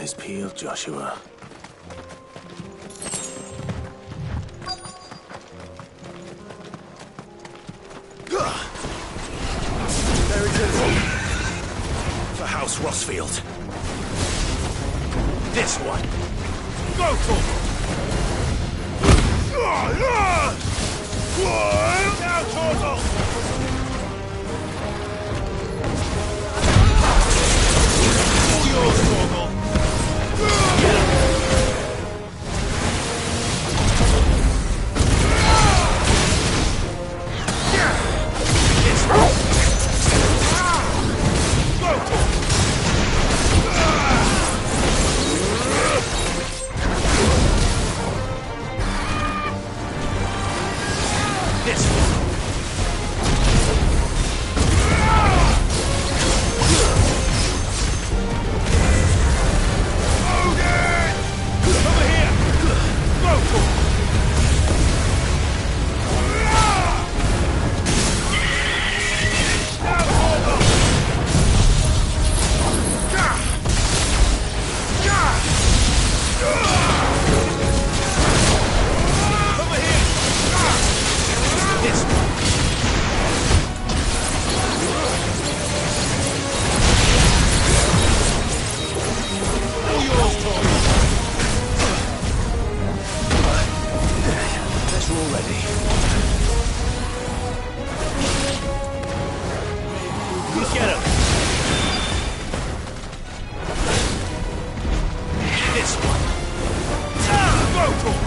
Eyes peeled, Joshua. There it is. For House Rossfield. This one. Go, Torgal! Now, Torgal! All yours, Torgal! Get him! This one! Go, Torgal!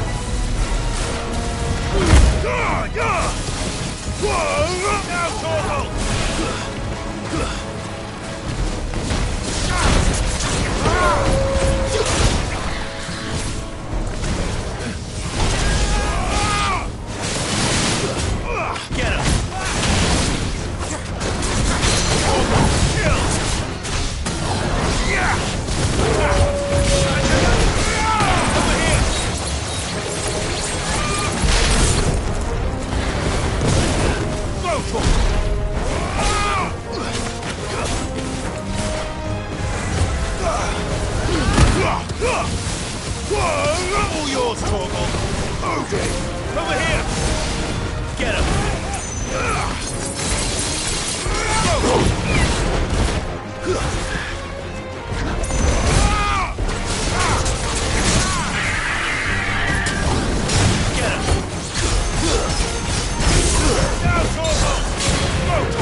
This one! All yours, Torgal! Okay! Over here! Get him! Get him! Now, Torgal! Go, Torgal!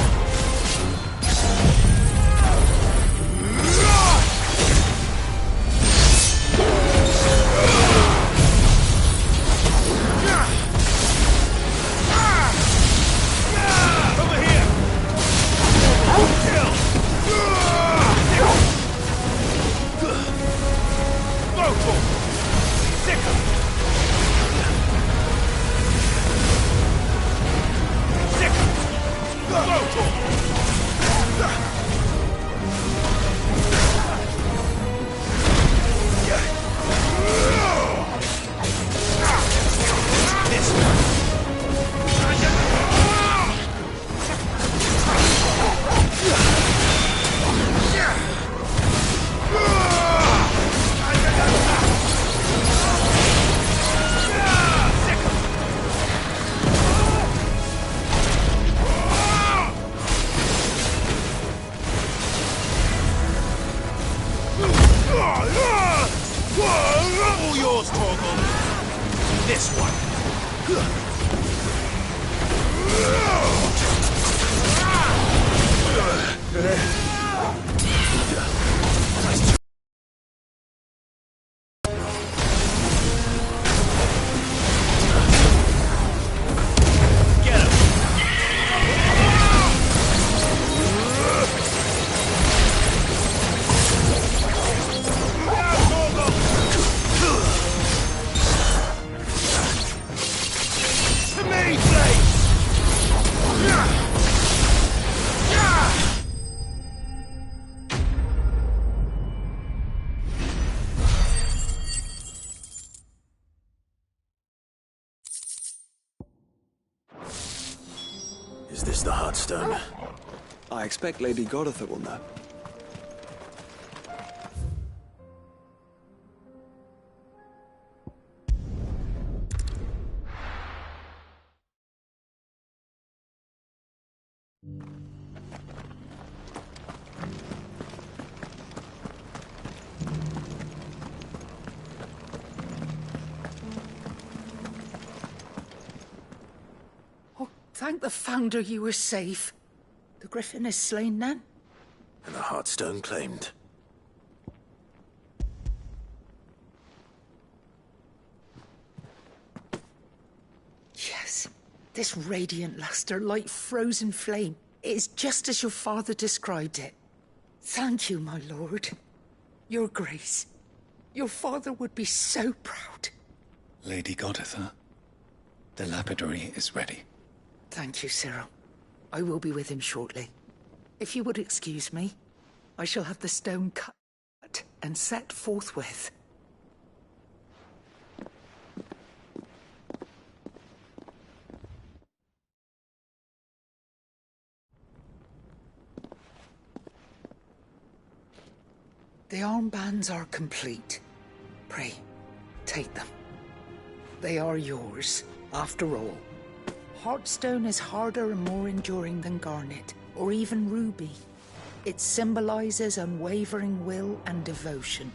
All yours, Torgal! This one! Get him! Is this the Heartstone? I expect Lady Goditha will know. Oh, thank the Founder you were safe. The Griffin is slain then? And the Heartstone claimed. Yes. This radiant luster, like frozen flame, is just as your father described it. Thank you, my lord. Your grace. Your father would be so proud. Lady Goditha, the lapidary is ready. Thank you, Cyril. I will be with him shortly. If you would excuse me, I shall have the stone cut and set forthwith. The armbands are complete. Pray, take them. They are yours, after all. Heartstone is harder and more enduring than garnet, or even ruby. It symbolizes unwavering will and devotion.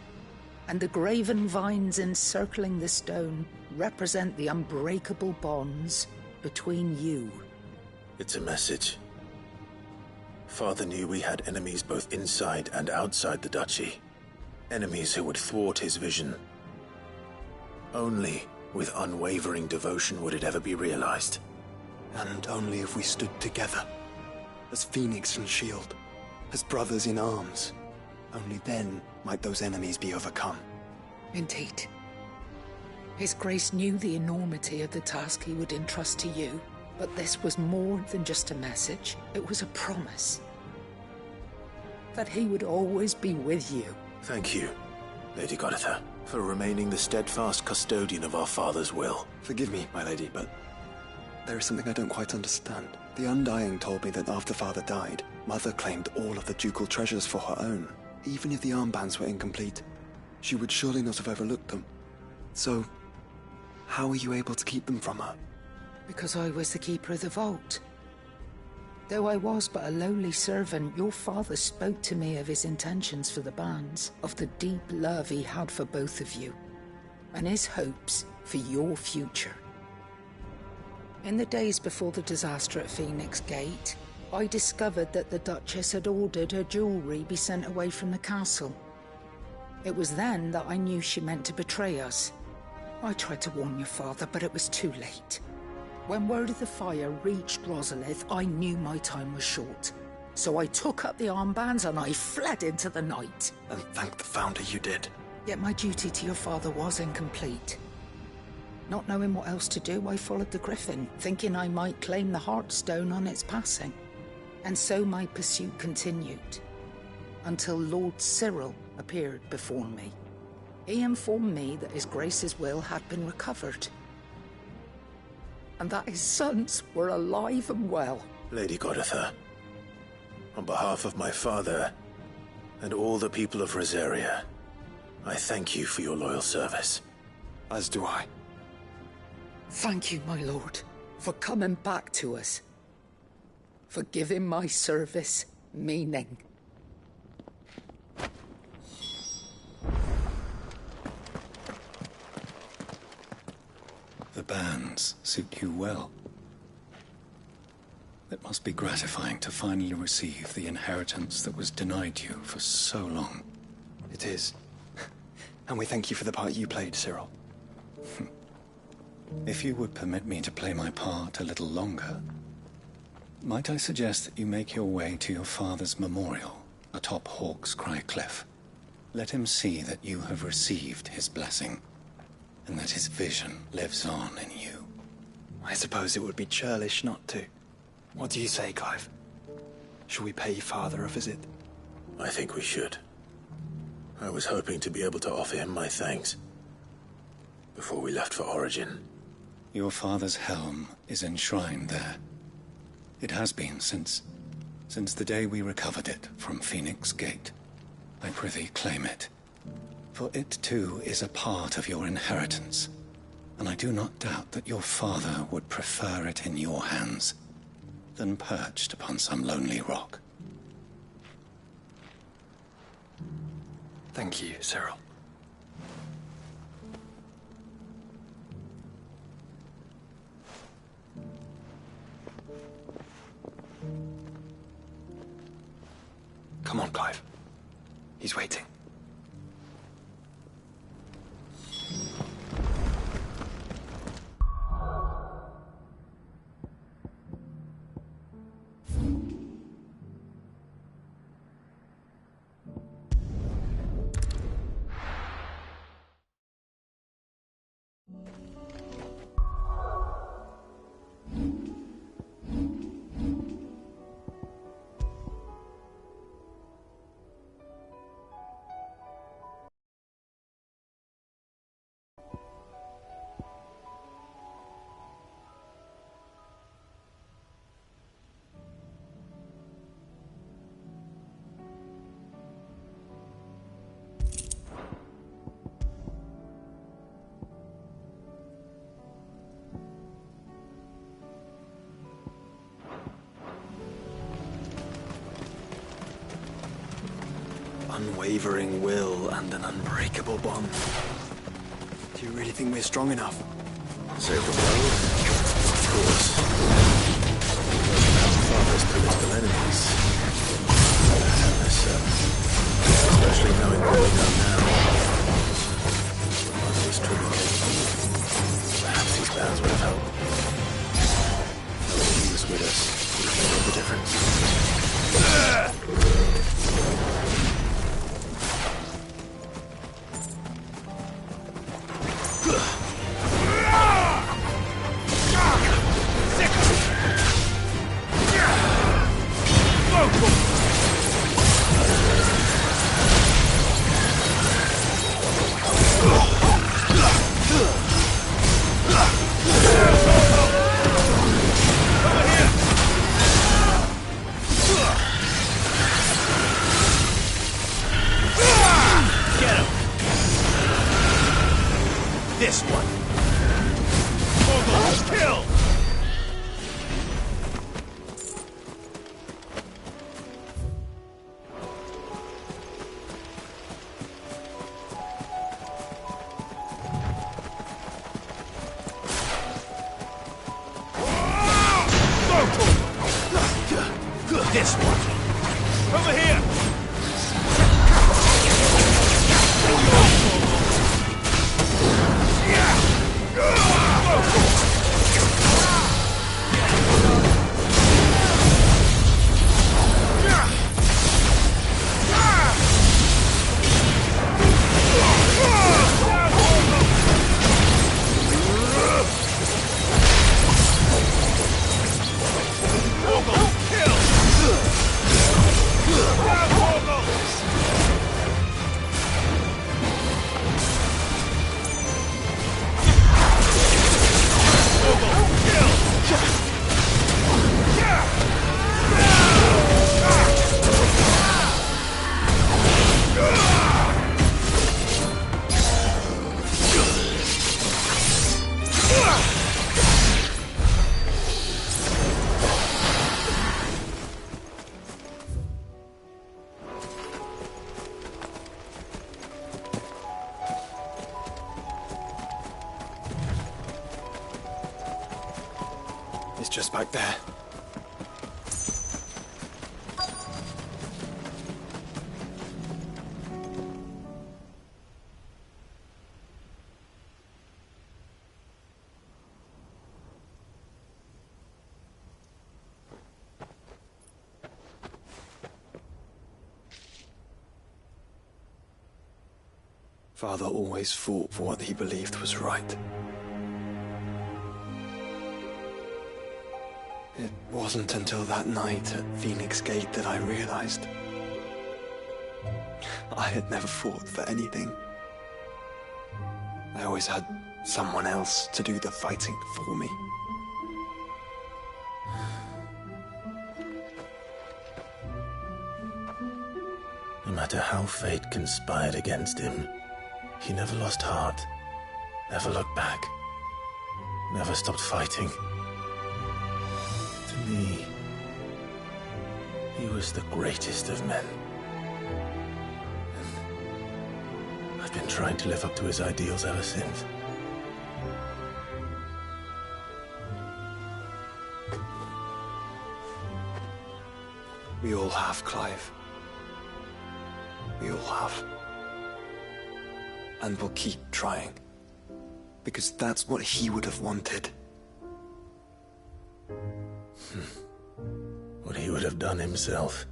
And the graven vines encircling the stone represent the unbreakable bonds between you. It's a message. Father knew we had enemies both inside and outside the duchy. Enemies who would thwart his vision. Only with unwavering devotion would it ever be realized. And only if we stood together, as Phoenix and Shield, as brothers in arms. Only then might those enemies be overcome. Indeed. His Grace knew the enormity of the task he would entrust to you, but this was more than just a message. It was a promise. That he would always be with you. Thank you, Lady Goditha, for remaining the steadfast custodian of our father's will. Forgive me, my lady, but there is something I don't quite understand. The Undying told me that after Father died, Mother claimed all of the ducal treasures for her own. Even if the armbands were incomplete, she would surely not have overlooked them. So, how were you able to keep them from her? Because I was the keeper of the vault. Though I was but a lowly servant, your father spoke to me of his intentions for the bands, of the deep love he had for both of you, and his hopes for your future. In the days before the disaster at Phoenix Gate, I discovered that the Duchess had ordered her jewelry be sent away from the castle. It was then that I knew she meant to betray us. I tried to warn your father, but it was too late. When word of the fire reached Rosalith, I knew my time was short. So I took up the armbands and I fled into the night. And thank the Founder you did. Yet my duty to your father was incomplete. Not knowing what else to do, I followed the Griffin, thinking I might claim the Heartstone on its passing. And so my pursuit continued, until Lord Cyril appeared before me. He informed me that His Grace's will had been recovered, and that his sons were alive and well. Lady Goditha, on behalf of my father and all the people of Rosaria, I thank you for your loyal service. As do I. Thank you, my lord, for coming back to us. For giving my service meaning. The bands suit you well. It must be gratifying to finally receive the inheritance that was denied you for so long. It is. And we thank you for the part you played, Cyril. If you would permit me to play my part a little longer, might I suggest that you make your way to your father's memorial atop Hawk's Cry Cliff? Let him see that you have received his blessing, and that his vision lives on in you. I suppose it would be churlish not to. What do you say, Clive? Shall we pay Father a visit? I think we should. I was hoping to be able to offer him my thanks before we left for Origin. Your father's helm is enshrined there. It has been since the day we recovered it from Phoenix Gate. I prithee claim it, for it too is a part of your inheritance, and I do not doubt that your father would prefer it in your hands. than perched upon some lonely rock. Thank you, Cyril. Come on, Clive. He's waiting. Unwavering will and an unbreakable bond. Do you really think we're strong enough? Save the world? Of course. Our father's political enemies. Especially knowing what we know now. Your mother was truly capable. Perhaps these bands would have helped. Knowing he was with us would have made all the difference. This one. Vogel, kill! This one. Over here! It's just back there. Father always fought for what he believed was right. It wasn't until that night at Phoenix Gate that I realized I had never fought for anything. I always had someone else to do the fighting for me. No matter how fate conspired against him, he never lost heart, never looked back, never stopped fighting. To me, was the greatest of men. And I've been trying to live up to his ideals ever since. We all have, Clive. We all have. And we'll keep trying. Because that's what he would have wanted. What he would have done himself.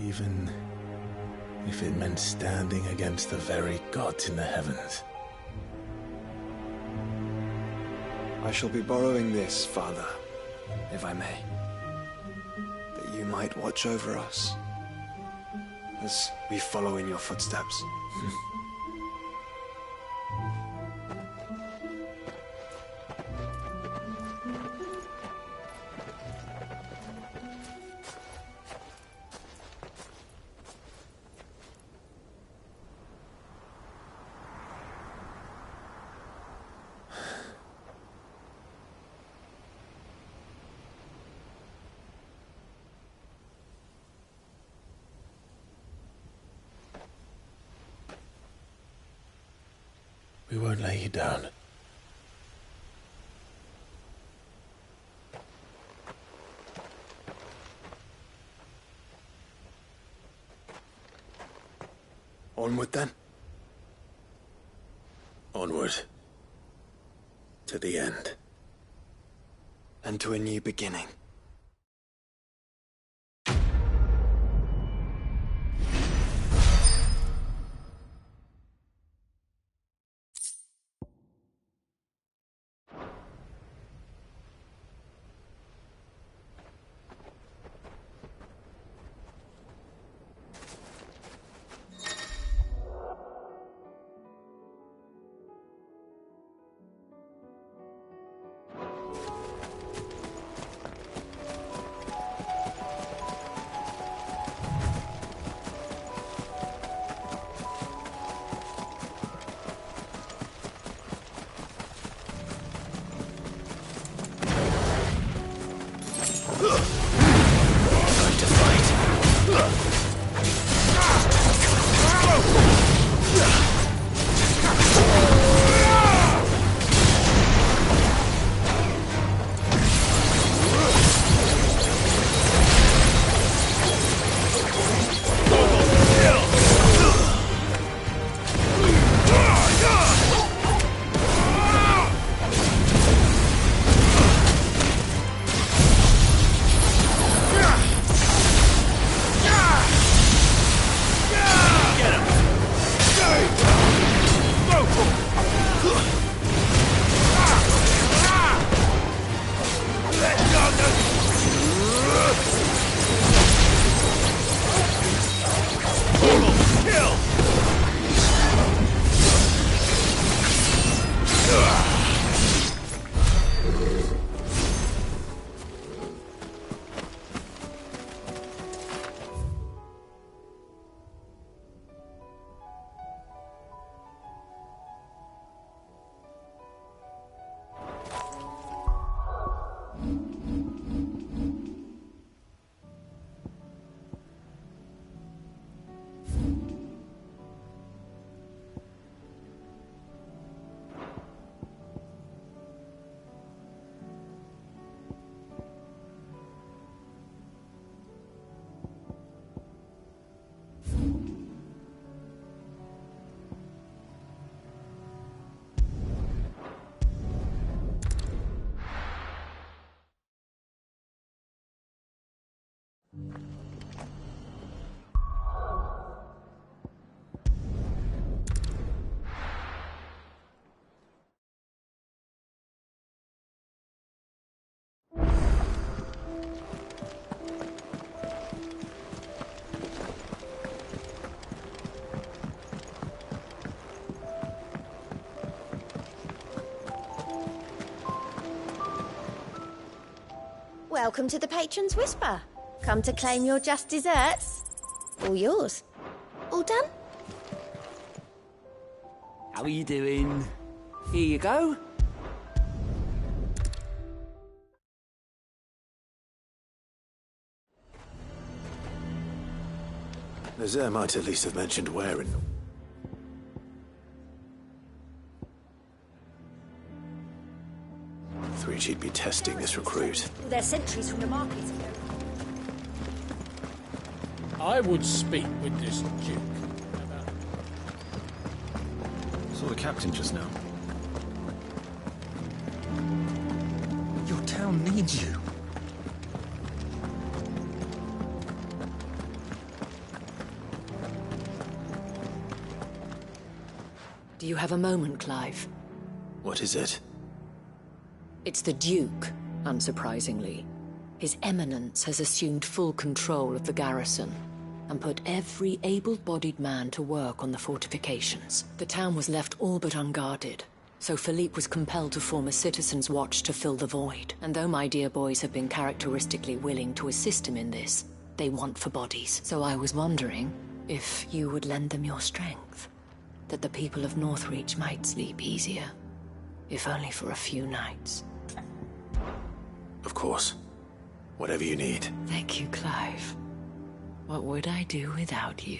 Even if it meant standing against the very gods in the heavens. I shall be borrowing this, Father, if I may. That you might watch over us as we follow in your footsteps. We won't lay you down. Onward then. Onward. To the end. And to a new beginning. Welcome to the Patron's Whisper. Come to claim your just desserts. All yours. All done? How are you doing? Here you go. Nazaire might at least have mentioned where in... She'd be testing this recruit. They're sentries from the market. I would speak with this Duke. Saw the captain just now. Your town needs you. Do you have a moment, Clive? What is it? It's the Duke, unsurprisingly. His Eminence has assumed full control of the garrison and put every able-bodied man to work on the fortifications. The town was left all but unguarded, so Philippe was compelled to form a citizen's watch to fill the void. And though my dear boys have been characteristically willing to assist him in this, they want for bodies. So I was wondering if you would lend them your strength, that the people of Northreach might sleep easier, if only for a few nights. Of course. Whatever you need. Thank you, Clive. What would I do without you?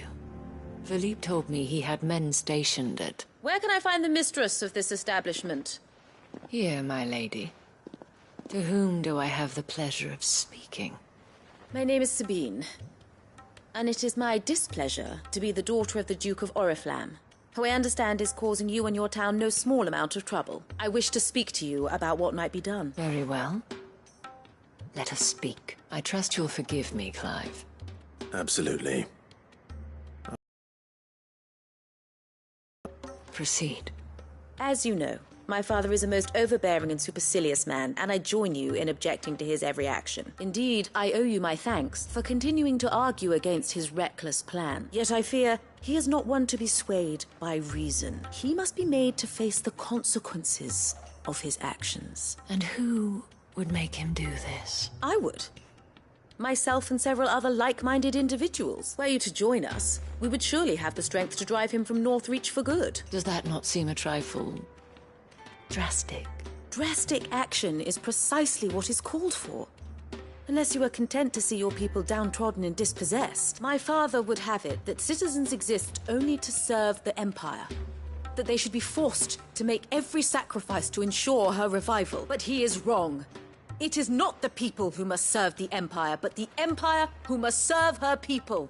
Philippe told me he had men stationed at... Where can I find the mistress of this establishment? Here, my lady. To whom do I have the pleasure of speaking? My name is Sabine, and it is my displeasure to be the daughter of the Duke of Oriflamme, who I understand is causing you and your town no small amount of trouble. I wish to speak to you about what might be done. Very well. Let us speak. I trust you'll forgive me, Clive. Absolutely. Proceed. As you know, my father is a most overbearing and supercilious man, and I join you in objecting to his every action. Indeed, I owe you my thanks for continuing to argue against his reckless plan. Yet I fear he is not one to be swayed by reason. He must be made to face the consequences of his actions. And who would make him do this? I would. Myself and several other like-minded individuals. Were you to join us, we would surely have the strength to drive him from Northreach for good. Does that not seem a trifle... drastic? Drastic action is precisely what is called for. Unless you are content to see your people downtrodden and dispossessed. My father would have it that citizens exist only to serve the Empire. That they should be forced to make every sacrifice to ensure her revival. But he is wrong. It is not the people who must serve the Empire, but the Empire who must serve her people.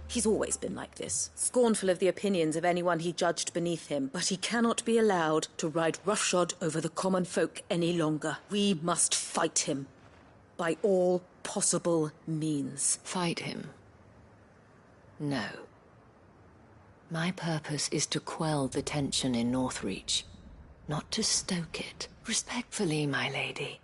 He's always been like this, scornful of the opinions of anyone he judged beneath him, but he cannot be allowed to ride roughshod over the common folk any longer. We must fight him, by all possible means. Fight him? No. My purpose is to quell the tension in Northreach, not to stoke it. Respectfully, my lady.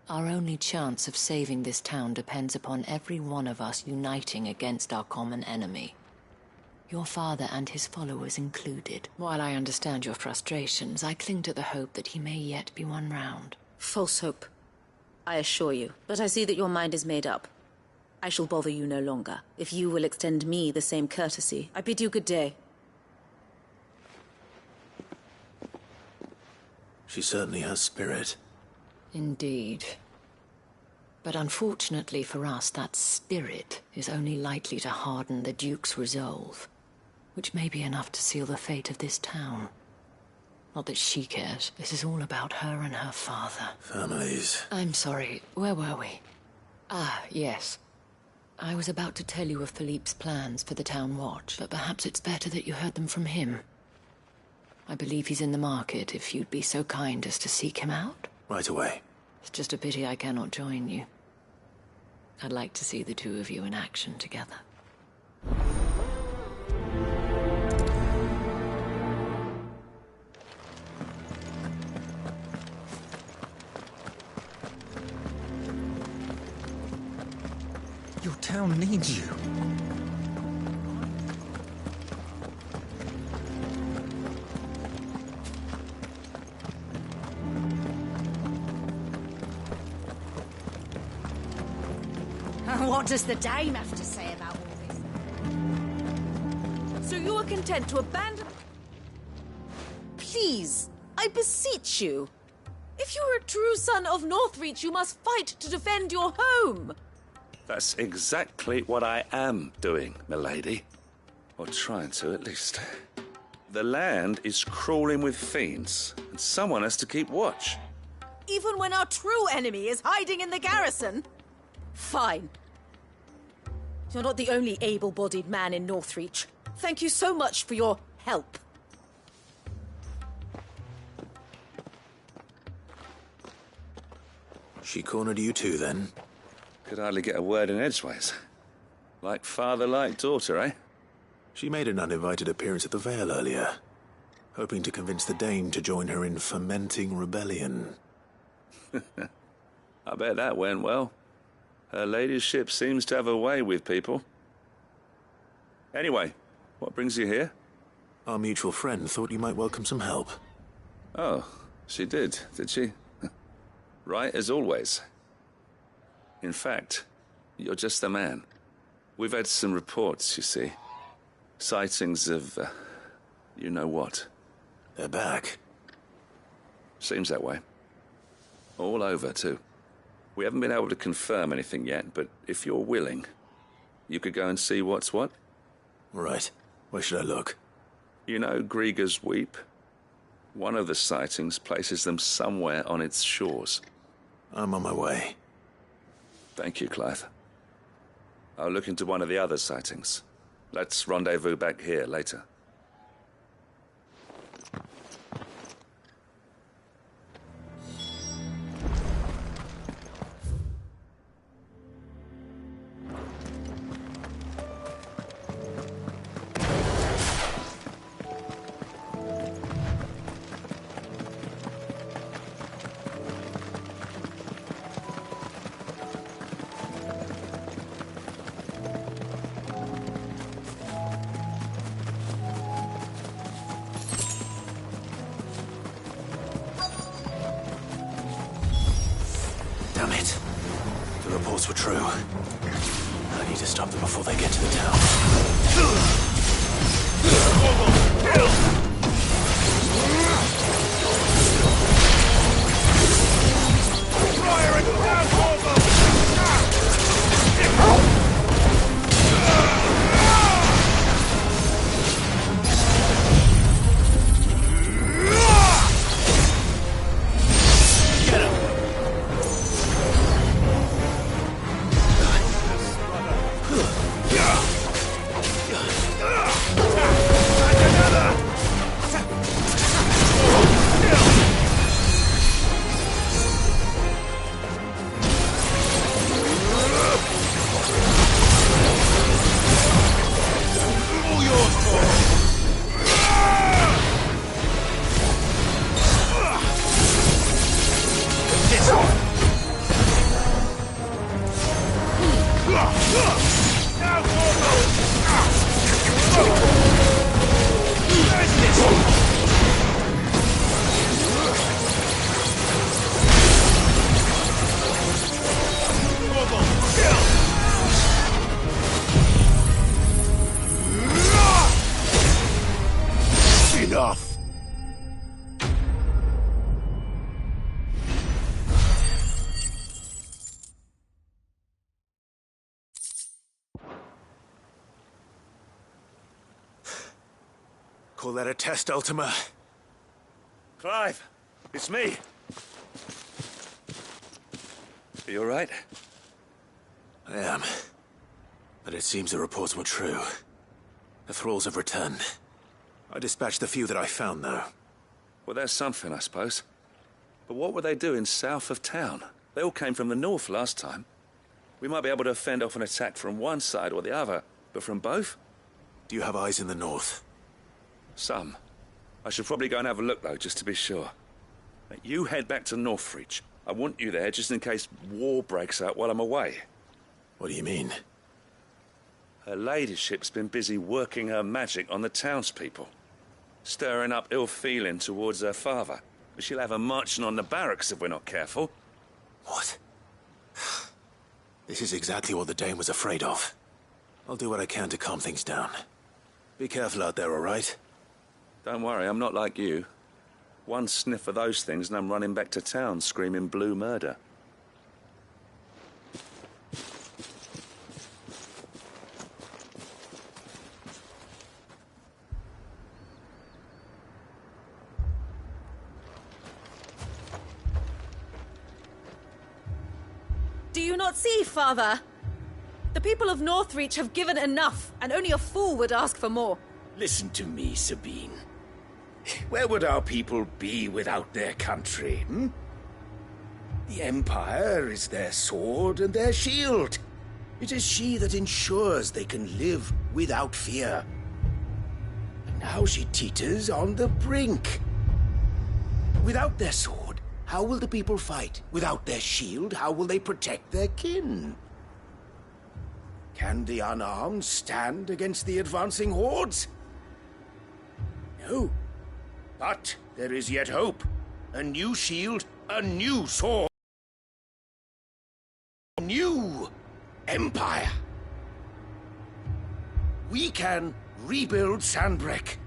Our only chance of saving this town depends upon every one of us uniting against our common enemy. Your father and his followers included. While I understand your frustrations, I cling to the hope that he may yet be won round. False hope, I assure you. But I see that your mind is made up. I shall bother you no longer. If you will extend me the same courtesy, I bid you good day. She certainly has spirit. Indeed. But unfortunately for us, that spirit is only likely to harden the Duke's resolve, which may be enough to seal the fate of this town. Not that she cares. This is all about her and her father. Families. I'm sorry, where were we? Ah, yes. I was about to tell you of Philippe's plans for the town watch, but perhaps it's better that you heard them from him. I believe he's in the market, if you'd be so kind as to seek him out. Right away. It's just a pity I cannot join you. I'd like to see the two of you in action together. Your town needs you. What does the dame have to say about all this? So you are content to abandon... Please, I beseech you. If you are a true son of Northreach, you must fight to defend your home. That's exactly what I am doing, milady. Or trying to, at least. The land is crawling with fiends, and someone has to keep watch. Even when our true enemy is hiding in the garrison? Fine. You're not the only able-bodied man in Northreach. Thank you so much for your help. She cornered you too, then? Could hardly get a word in edgeways. Like father, like daughter, eh? She made an uninvited appearance at the Vale earlier, hoping to convince the Dame to join her in fomenting rebellion. I bet that went well. Her ladyship seems to have a way with people. Anyway, what brings you here? Our mutual friend thought you might welcome some help. Oh, she did she? Right as always. In fact, you're just the man. We've had some reports, you see. Sightings of, you know what. They're back. Seems that way. All over, too. We haven't been able to confirm anything yet, but if you're willing, you could go and see what's what. Right. Where should I look? You know Grieger's Weep? One of the sightings places them somewhere on its shores. I'm on my way. Thank you, Clive. I'll look into one of the other sightings. Let's rendezvous back here later. Damn it. The reports were true. I need to stop them before they get to the town. Enough! Call that a test, Ultima? Clive, it's me. Are you all right? I am. But it seems the reports were true. The thralls have returned. I dispatched the few that I found, though. Well, that's something, I suppose. But what were they doing south of town? They all came from the north last time. We might be able to fend off an attack from one side or the other, but from both? Do you have eyes in the north? Some. I should probably go and have a look, though, just to be sure. You head back to Northreach. I want you there just in case war breaks out while I'm away. What do you mean? Her ladyship's been busy working her magic on the townspeople, stirring up ill feeling towards her father. She'll have her marching on the barracks if we're not careful. What? This is exactly what the Dame was afraid of. I'll do what I can to calm things down. Be careful out there, all right? Don't worry, I'm not like you. One sniff of those things and I'm running back to town screaming blue murder. Do you not see, Father? The people of Northreach have given enough, and only a fool would ask for more. Listen to me, Sabine. Where would our people be without their country, hmm? The Empire is their sword and their shield. It is she that ensures they can live without fear. And now she teeters on the brink. Without their sword, how will the people fight? Without their shield, how will they protect their kin? Can the unarmed stand against the advancing hordes? No. But there is yet hope. A new shield, a new sword. A new empire. We can rebuild Sandbreck,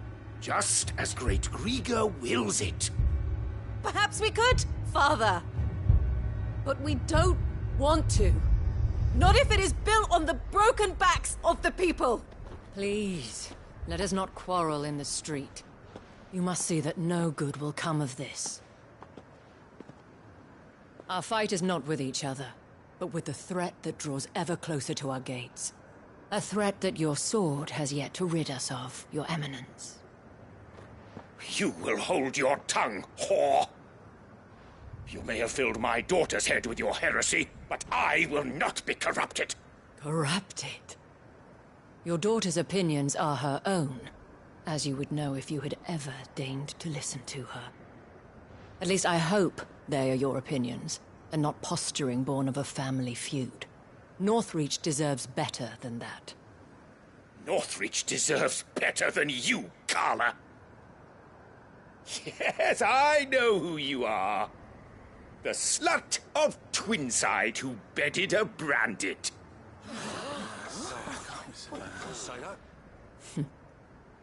just as Great Griga wills it. Perhaps we could, Father. But we don't want to. Not if it is built on the broken backs of the people. Please, let us not quarrel in the street. You must see that no good will come of this. Our fight is not with each other, but with the threat that draws ever closer to our gates. A threat that your sword has yet to rid us of, Your Eminence. You will hold your tongue, whore! You may have filled my daughter's head with your heresy, but I will not be corrupted. Corrupted? Your daughter's opinions are her own, as you would know if you had ever deigned to listen to her. At least I hope they are your opinions, and not posturing born of a family feud. Northreach deserves better than that. Northreach deserves better than you, Carla! Yes, I know who you are. The slut of Twinside who bedded a Brandit.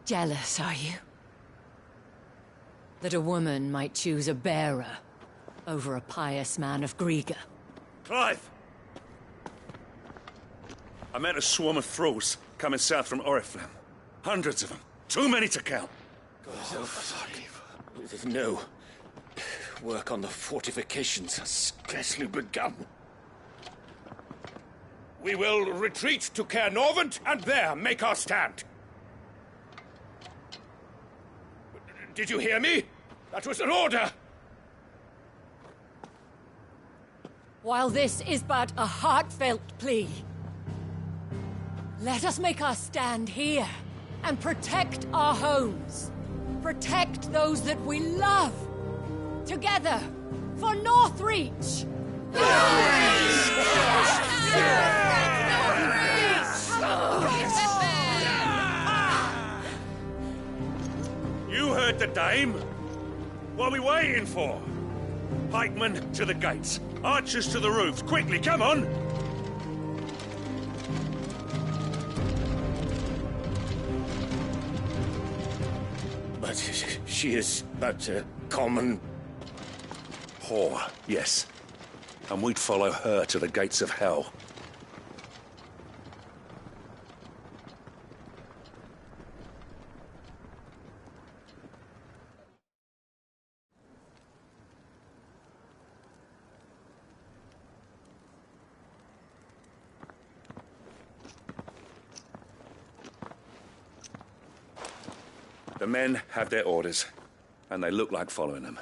Jealous, are you? That a woman might choose a bearer over a pious man of Griga. Clive! I met a swarm of thralls coming south from Oriflamme. Hundreds of them. Too many to count. No. Work on the fortifications has scarcely begun. We will retreat to Caer Norvent and there make our stand. Did you hear me? That was an order! While this is but a heartfelt plea, let us make our stand here and protect our homes. Protect those that we love. Together, for Northreach! You heard the dame. What are we waiting for? Pikemen to the gates. Archers to the roofs. Quickly, come on! But she is but a common... whore, yes. And we'd follow her to the gates of hell. The men have their orders, and they look like following them.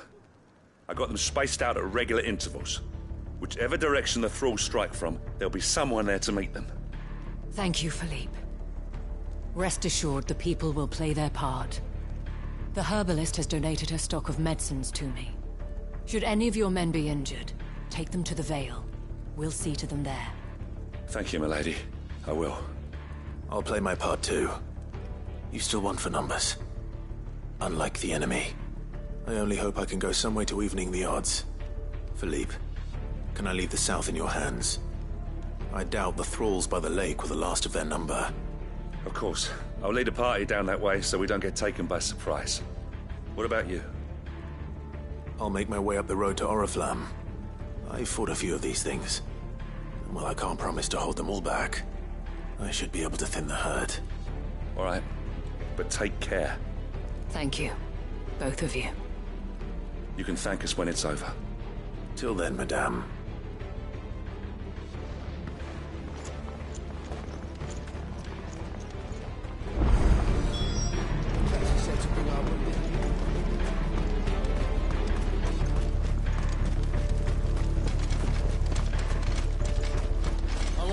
I got them spaced out at regular intervals. Whichever direction the thralls strike from, there'll be someone there to meet them. Thank you, Philippe. Rest assured the people will play their part. The herbalist has donated her stock of medicines to me. Should any of your men be injured, take them to the Vale. We'll see to them there. Thank you, milady. I will. I'll play my part too. You still want for numbers. Unlike the enemy. I only hope I can go some way to evening the odds. Philippe, can I leave the south in your hands? I doubt the thralls by the lake were the last of their number. Of course. I'll lead a party down that way so we don't get taken by surprise. What about you? I'll make my way up the road to Oriflamme. I've fought a few of these things. And while I can't promise to hold them all back, I should be able to thin the herd. All right. But take care. Thank you. Both of you. You can thank us when it's over. Till then, madame.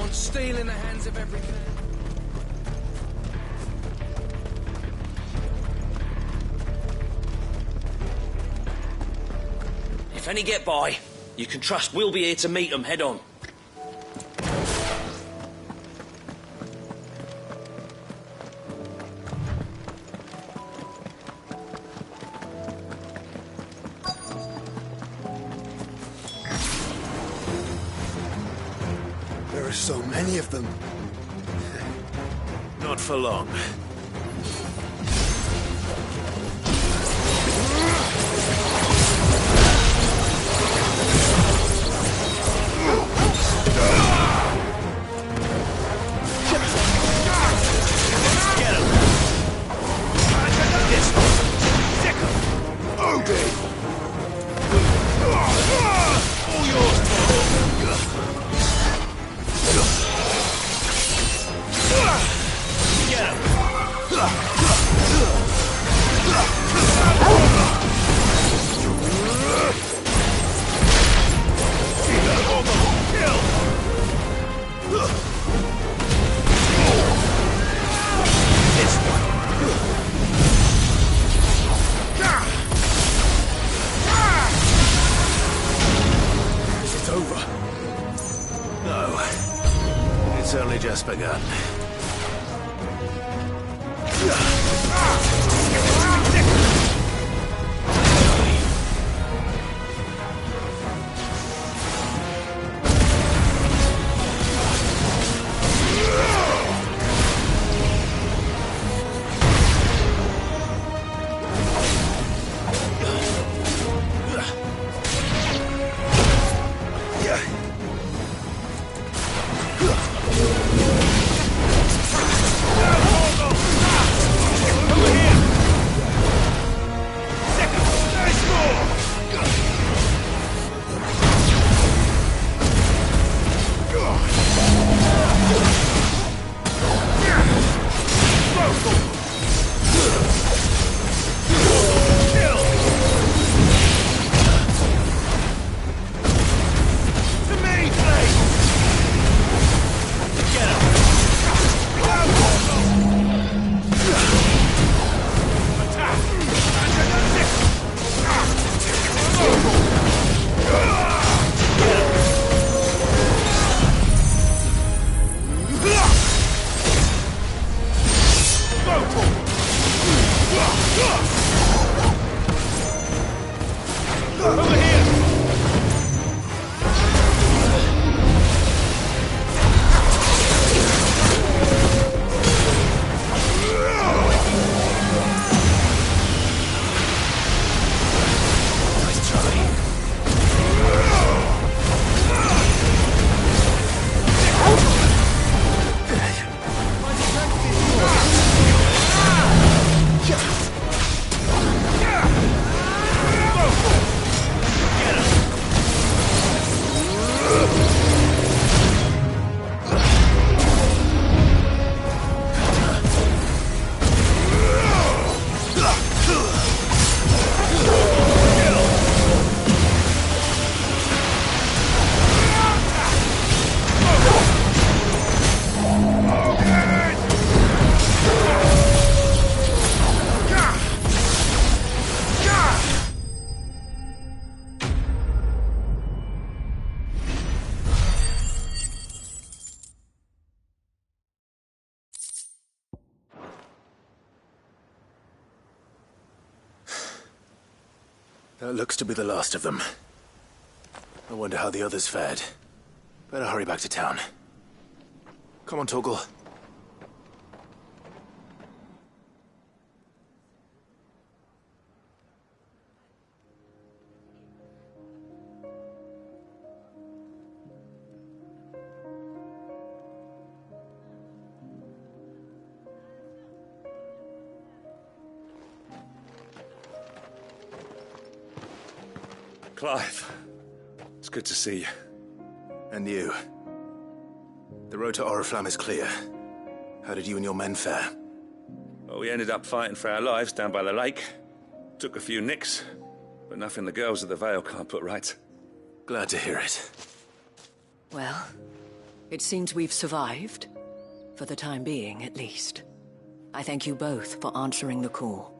want steel in the hands of every man. If any get by, you can trust we'll be here to meet them head on. There are so many of them. Not for long. It's only just begun. That looks to be the last of them. I wonder how the others fared. Better hurry back to town. Come on, Torgal. Clive, it's good to see you. And you. The road to Oriflamme is clear. How did you and your men fare? Well, we ended up fighting for our lives down by the lake. Took a few nicks, but nothing the girls of the Vale can't put right. Glad to hear it. Well, It seems we've survived. For the time being, at least. I thank you both for answering the call.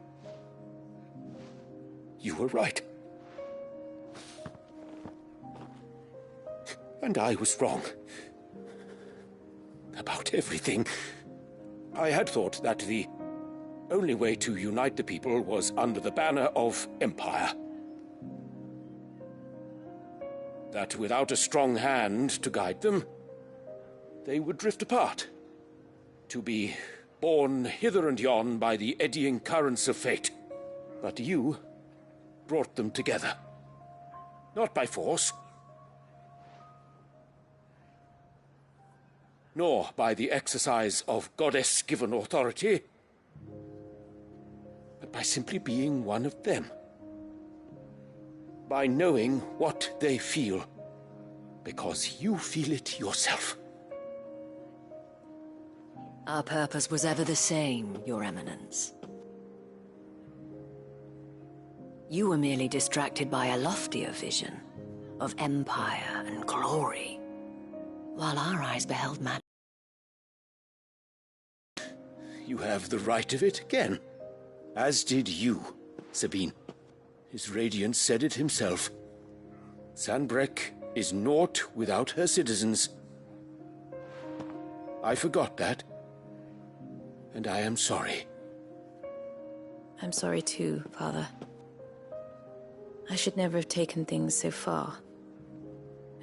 You were right. And I was wrong. About everything. I had thought that the only way to unite the people was under the banner of Empire. That without a strong hand to guide them, they would drift apart. To be borne hither and yon by the eddying currents of fate. But you brought them together. Not by force, nor by the exercise of goddess-given authority, but by simply being one of them. By knowing what they feel, because you feel it yourself. Our purpose was ever the same, Your Eminence. You were merely distracted by a loftier vision of empire and glory, while our eyes beheld madness. You have the right of it again, as did you, Sabine. His Radiance said it himself. Sanbreque is naught without her citizens. I forgot that. And I am sorry. I'm sorry too, Father. I should never have taken things so far.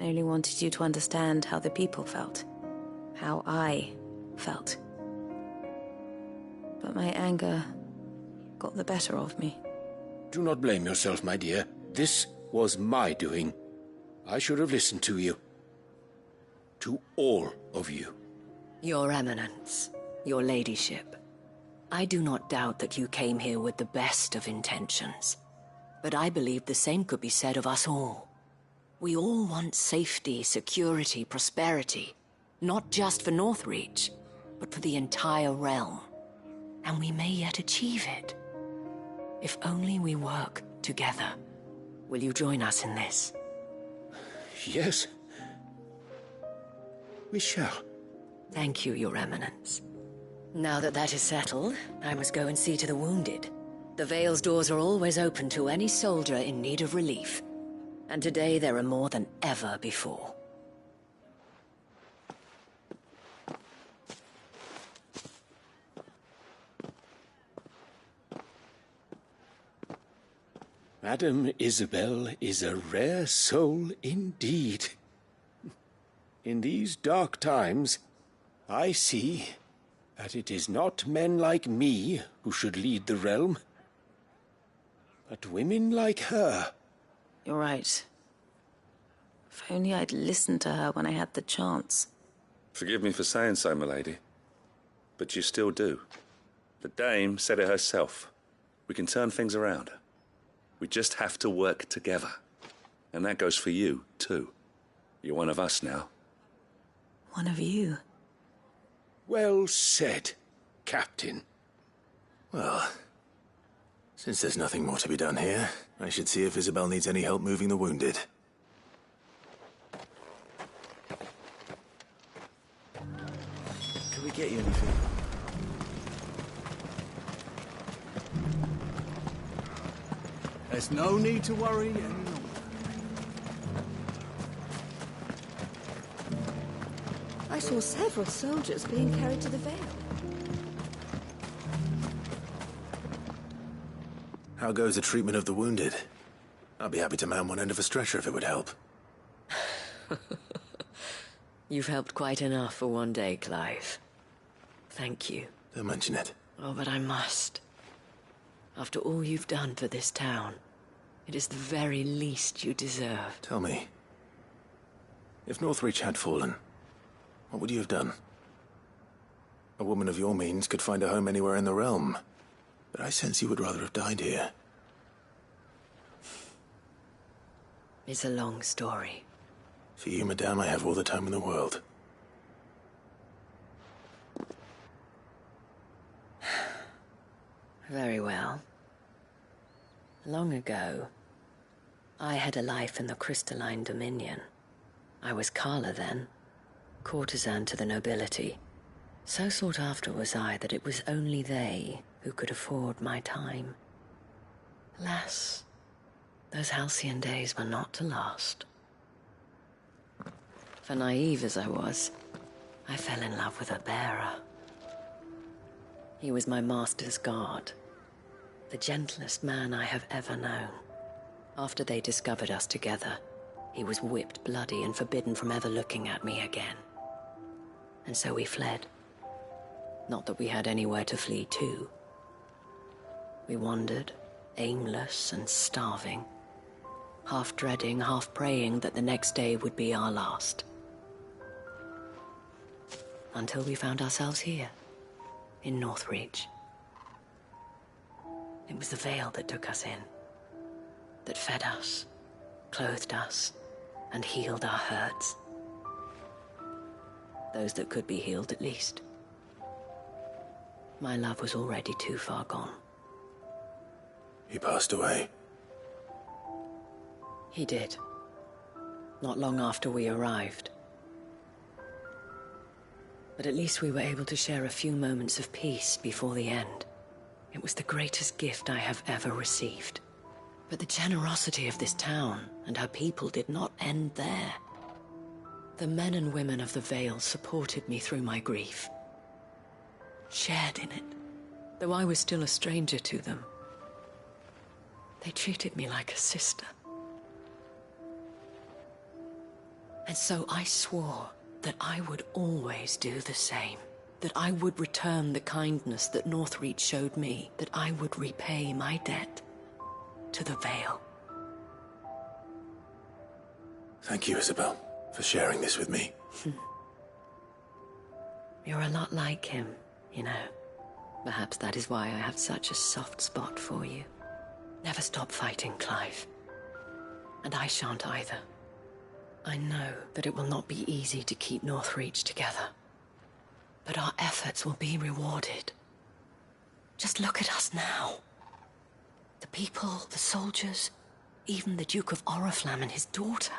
I only wanted you to understand how the people felt. How I felt. But my anger got the better of me. Do not blame yourself, my dear. This was my doing. I should have listened to you. To all of you. Your Eminence, your Ladyship, I do not doubt that you came here with the best of intentions. But I believe the same could be said of us all. We all want safety, security, prosperity. Not just for Northreach, but for the entire realm. And we may yet achieve it. If only we work together. Will you join us in this? Yes. We shall. Thank you, Your Eminence. Now that that is settled, I must go and see to the wounded. The Vale's doors are always open to any soldier in need of relief. And today there are more than ever before. Madame Isabel is a rare soul indeed. In these dark times, I see that it is not men like me who should lead the realm, but women like her. You're right. If only I'd listened to her when I had the chance. Forgive me for saying so, milady, but you still do. The Dame said it herself. We can turn things around. We just have to work together. And that goes for you, too. You're one of us now. One of you? Well said, Captain. Well, since there's nothing more to be done here, I should see if Isabel needs any help moving the wounded. Can we get you anything? There's no need to worry any longer. I saw several soldiers being carried to the Vale. How goes the treatment of the wounded? I'd be happy to man one end of a stretcher if it would help. You've helped quite enough for one day, Clive. Thank you. Don't mention it. Oh, but I must. After all you've done for this town, it is the very least you deserve. Tell me, if Northreach had fallen, what would you have done? A woman of your means could find a home anywhere in the realm, but I sense you would rather have died here. It's a long story. For you, madame, I have all the time in the world. Very well. Long ago, I had a life in the Crystalline Dominion. I was Carla then, courtesan to the nobility. So sought after was I that it was only they who could afford my time. Alas, those halcyon days were not to last. For naive as I was, I fell in love with a bearer. He was my master's guard, the gentlest man I have ever known. After they discovered us together, he was whipped bloody and forbidden from ever looking at me again. And so we fled. Not that we had anywhere to flee to. We wandered, aimless and starving, half dreading, half praying that the next day would be our last. Until we found ourselves here, in Northreach. It was the veil that took us in, that fed us, clothed us, and healed our hurts. Those that could be healed, at least. My love was already too far gone. He passed away. He did. Not long after we arrived. But at least we were able to share a few moments of peace before the end. It was the greatest gift I have ever received. But the generosity of this town and her people did not end there. The men and women of the Vale supported me through my grief. Shared in it, though I was still a stranger to them. They treated me like a sister. And so I swore that I would always do the same. That I would return the kindness that Northreach showed me. That I would repay my debt to the Vale. Thank you, Isabel, for sharing this with me. You're a lot like him, you know. Perhaps that is why I have such a soft spot for you. Never stop fighting, Clive. And I shan't either. I know that it will not be easy to keep Northreach together. But our efforts will be rewarded. Just look at us now. The people, the soldiers, even the Duke of Oriflamme and his daughter,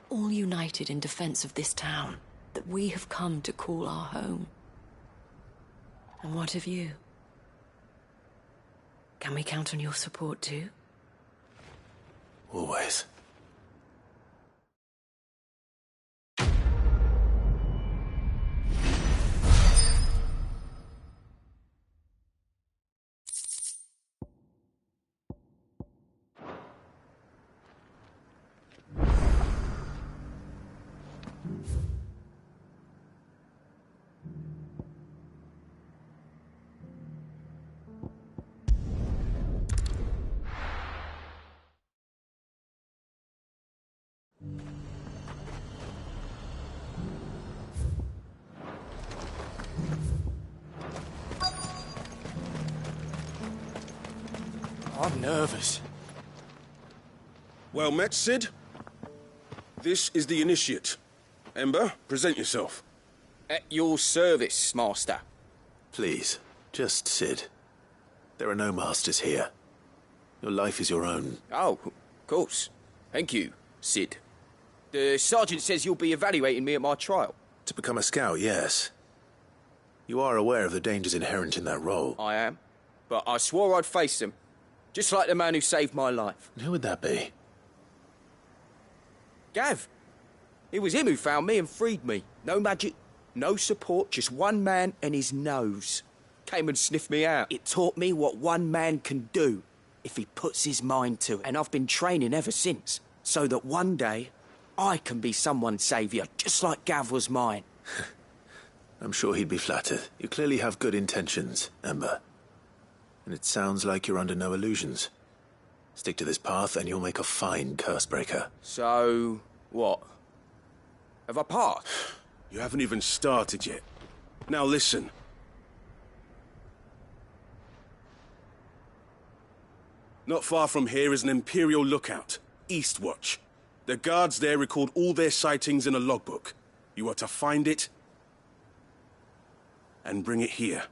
all united in defense of this town that we have come to call our home. And what of you? Can we count on your support too? Always. I'm nervous. Well met, Sid. This is the initiate. Ember, present yourself. At your service, Master. Please, just Sid. There are no masters here. Your life is your own. Oh, of course. Thank you, Sid. The sergeant says you'll be evaluating me at my trial. To become a scout, yes. You are aware of the dangers inherent in that role. I am. But I swore I'd face them. Just like the man who saved my life. Who would that be? Gav. It was him who found me and freed me. No magic, no support, just one man and his nose. Came and sniffed me out. It taught me what one man can do if he puts his mind to it. And I've been training ever since, so that one day I can be someone's saviour, just like Gav was mine. I'm sure he'd be flattered. You clearly have good intentions, Ember. And it sounds like you're under no illusions. Stick to this path and you'll make a fine curse-breaker. So, what? Have I passed? You haven't even started yet. Now listen. Not far from here is an Imperial lookout, Eastwatch. The guards there record all their sightings in a logbook. You are to find it and bring it here.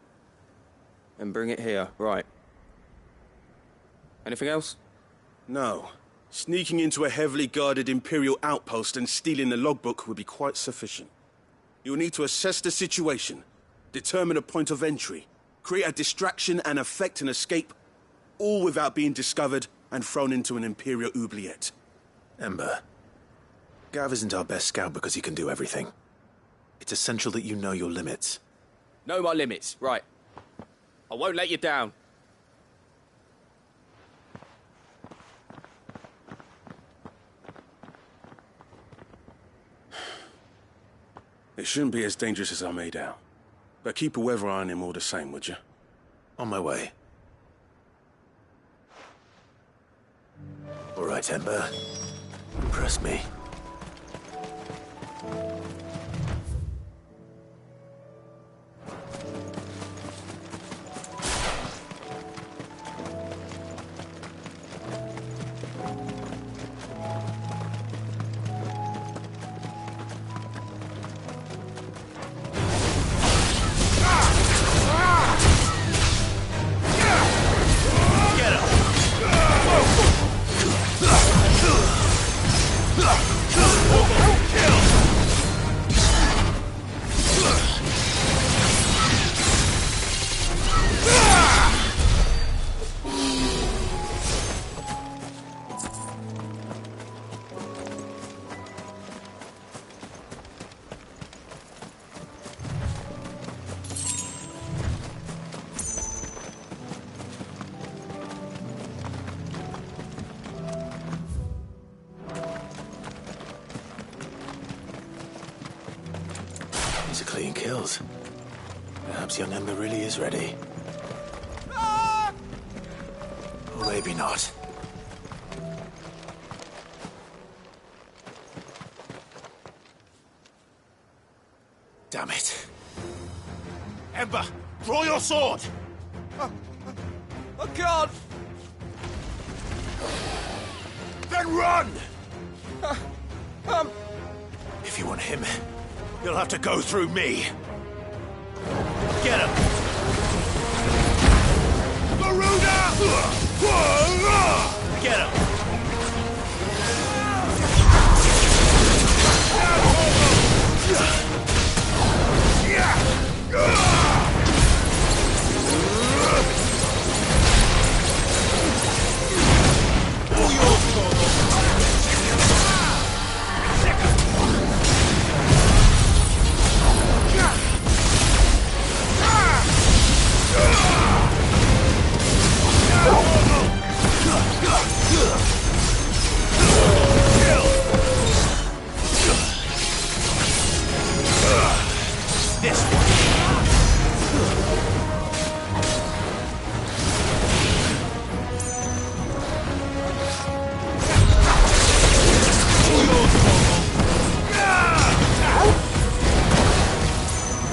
And bring it here, right. Anything else? No. Sneaking into a heavily guarded Imperial outpost and stealing the logbook would be quite sufficient. You'll need to assess the situation, determine a point of entry, create a distraction and effect an escape, all without being discovered and thrown into an Imperial oubliette. Ember, Gav isn't our best scout because he can do everything. It's essential that you know your limits. Know my limits, right. I won't let you down. It shouldn't be as dangerous as I made out. But keep a weather eye on him all the same, would you? On my way. All right, Ember. Impress me. These are clean kills. Perhaps young Ember really is ready. Or maybe not. Damn it. Ember, draw your sword! I can't! Then run! If you want him, You'll have to go through me. Get him! Garuda! Get him!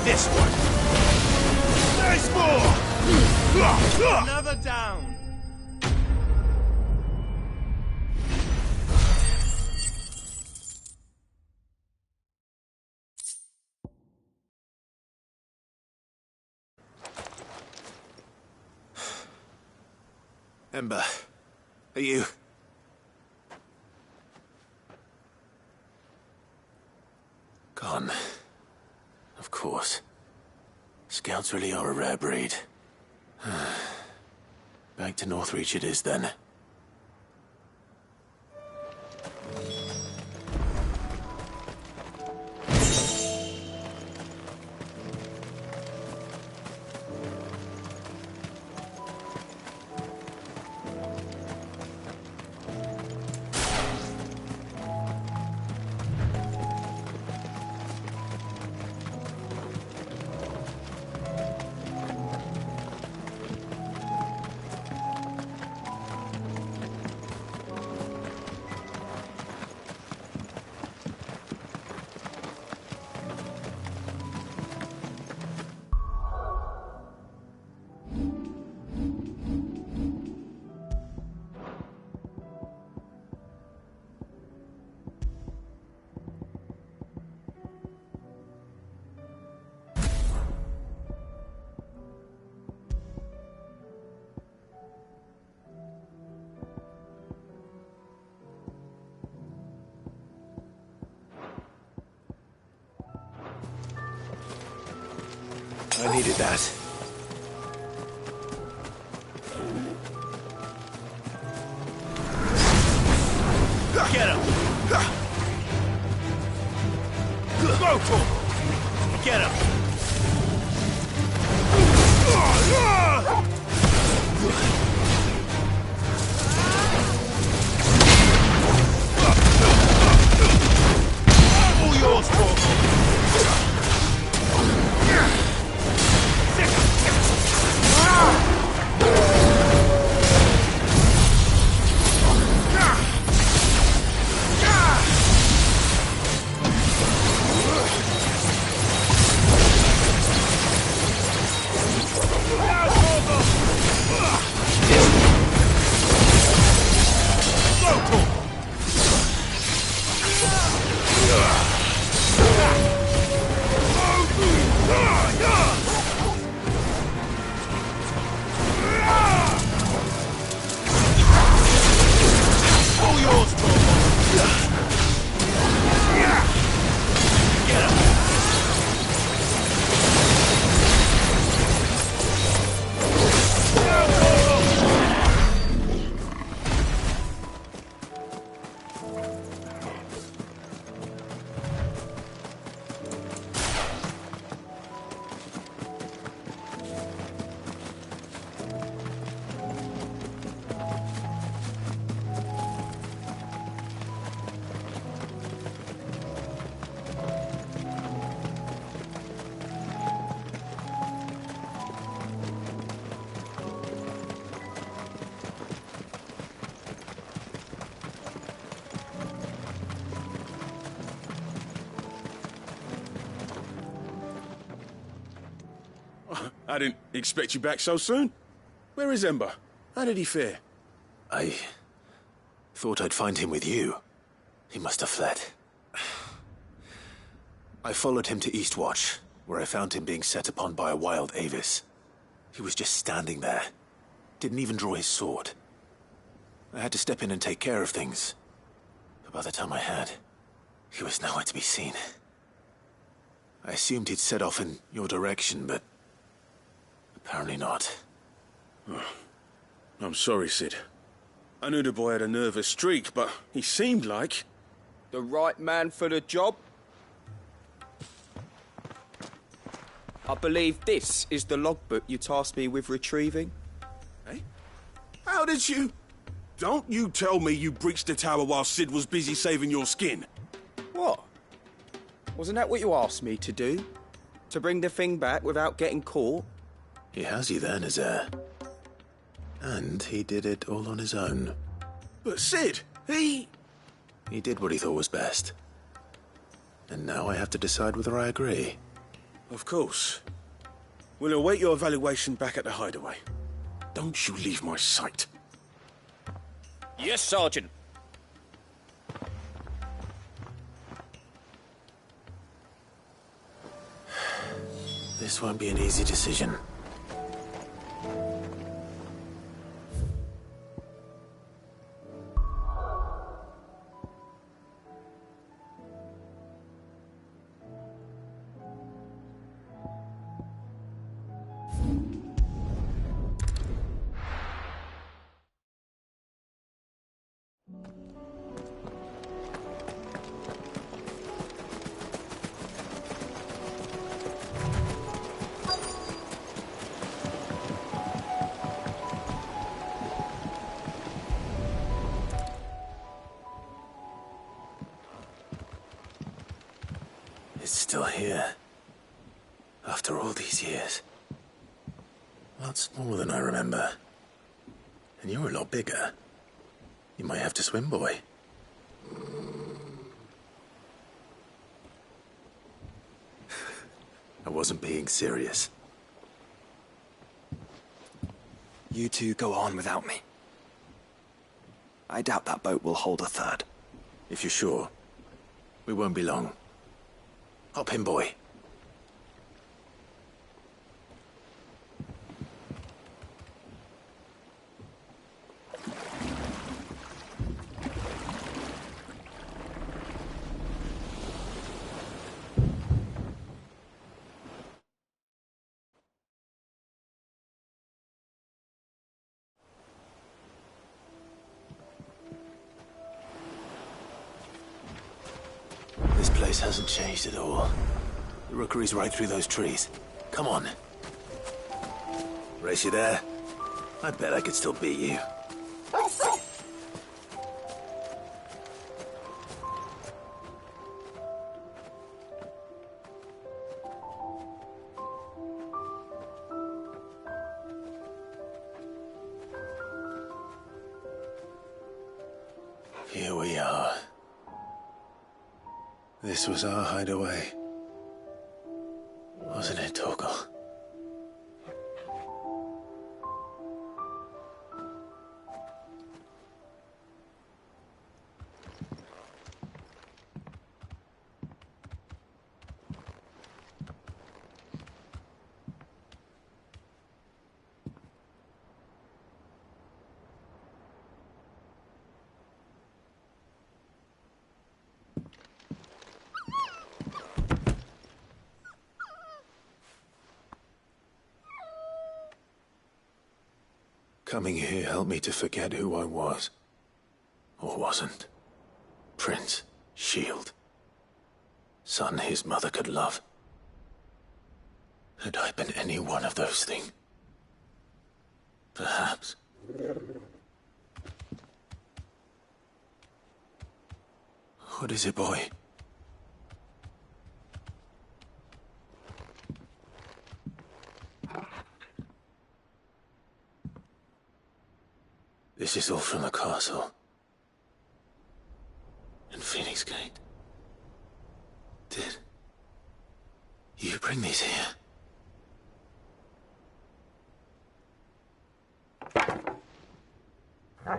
This one. There's more! Another down. Ember, are you... Gone. Of course. Scouts really are a rare breed. Back to Northreach it is, then. I needed that. Get him! Go for him! Get him! All yours, I didn't expect you back so soon. Where is Ember? How did he fare? I thought I'd find him with you. He must have fled. I followed him to Eastwatch, where I found him being set upon by a wild Avis. He was just standing there. Didn't even draw his sword. I had to step in and take care of things. But by the time I had, he was nowhere to be seen. I assumed he'd set off in your direction, but apparently not. Oh, I'm sorry, Sid. I knew the boy had a nervous streak, but he seemed like... The right man for the job? I believe this is the logbook you tasked me with retrieving. Eh? How did you... Don't you tell me you breached the tower while Sid was busy saving your skin. What? Wasn't that what you asked me to do? To bring the thing back without getting caught? He has you there, Nazaire. And he did it all on his own. But Sid, he did what he thought was best. And now I have to decide whether I agree. Of course. We'll await your evaluation back at the hideaway. Don't you leave my sight. Yes, Sergeant. This won't be an easy decision. It's still here. After all these years. Lots more than I remember. And you're a lot bigger. You might have to swim, boy. I wasn't being serious. You two go on without me. I doubt that boat will hold a third. If you're sure, we won't be long. Hop in, boy. This hasn't changed at all. The rookery's right through those trees. Come on. Race you there? I bet I could still beat you. Here we are. This was our hideaway. Wasn't it, Torgal? Coming here helped me to forget who I was. Or wasn't. Prince, shield. Son his mother could love. Had I been any one of those things? Perhaps. What is it, boy? This is all from the castle. In Phoenix Gate. Did you bring these here? My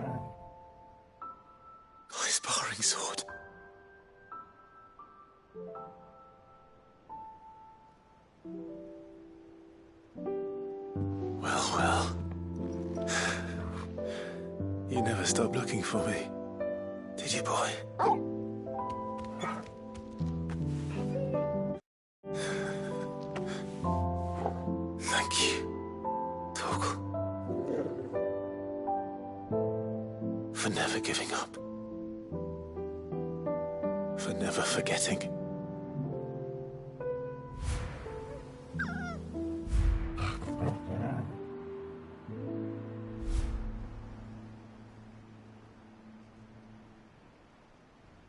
sparring sword. Well. You never stopped looking for me, did you, boy? Thank you, Torgal. For never giving up. For never forgetting.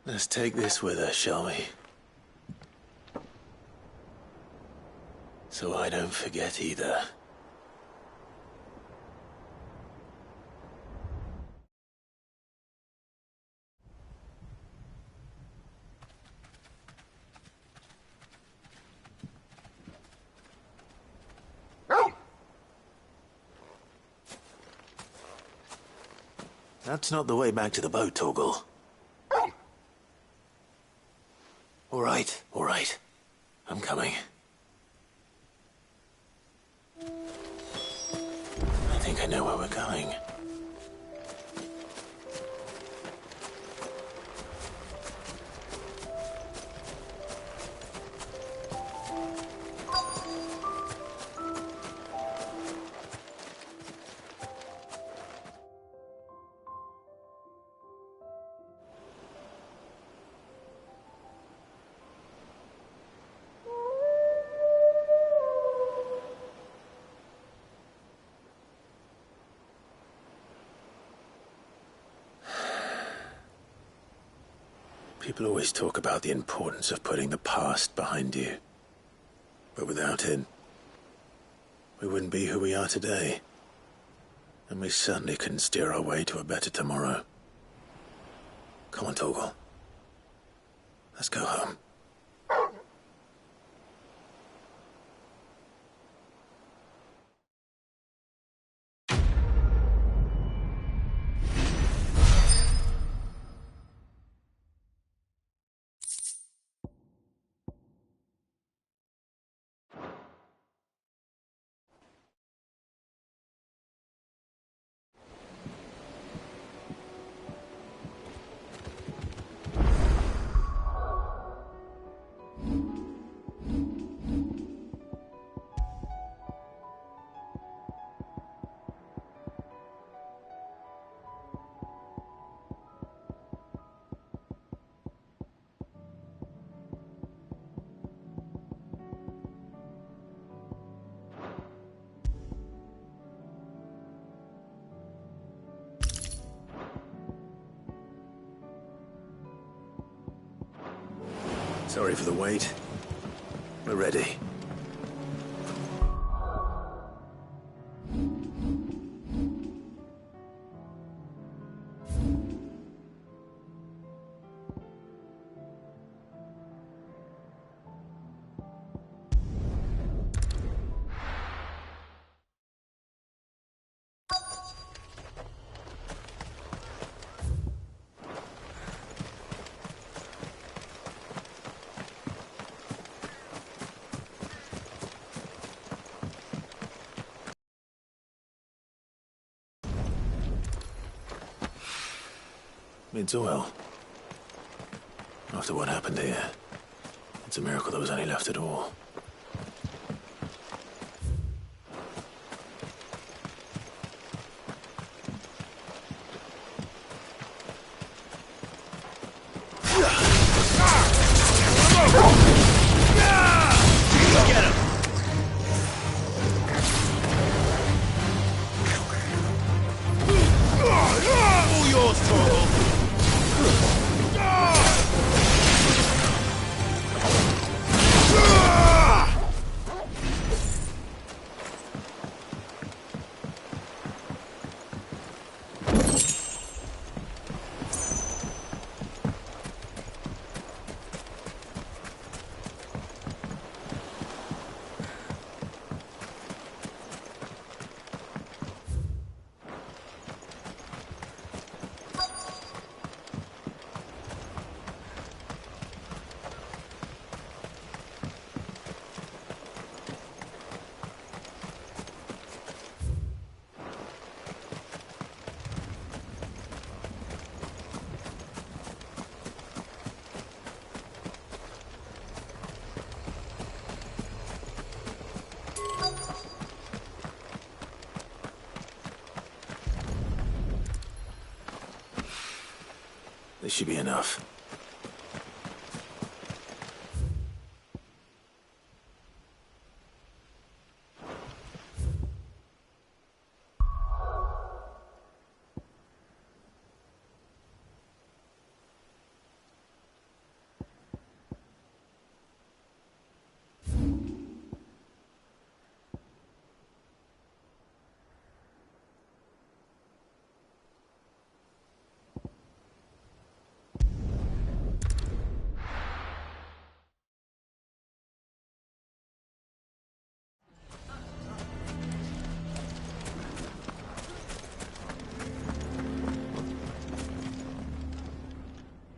Let's take this with us, shall we? So I don't forget either. That's not the way back to the boat, Torgal. All right. I'm coming. I think I know where we're going. People always talk about the importance of putting the past behind you. But without it, we wouldn't be who we are today. And we certainly couldn't steer our way to a better tomorrow. Come on, Torgal. Let's go home. Sorry for the wait. We're ready. It's well. After what happened here, it's a miracle there was any left at all. Get him! All yours, Torgal! This should be enough.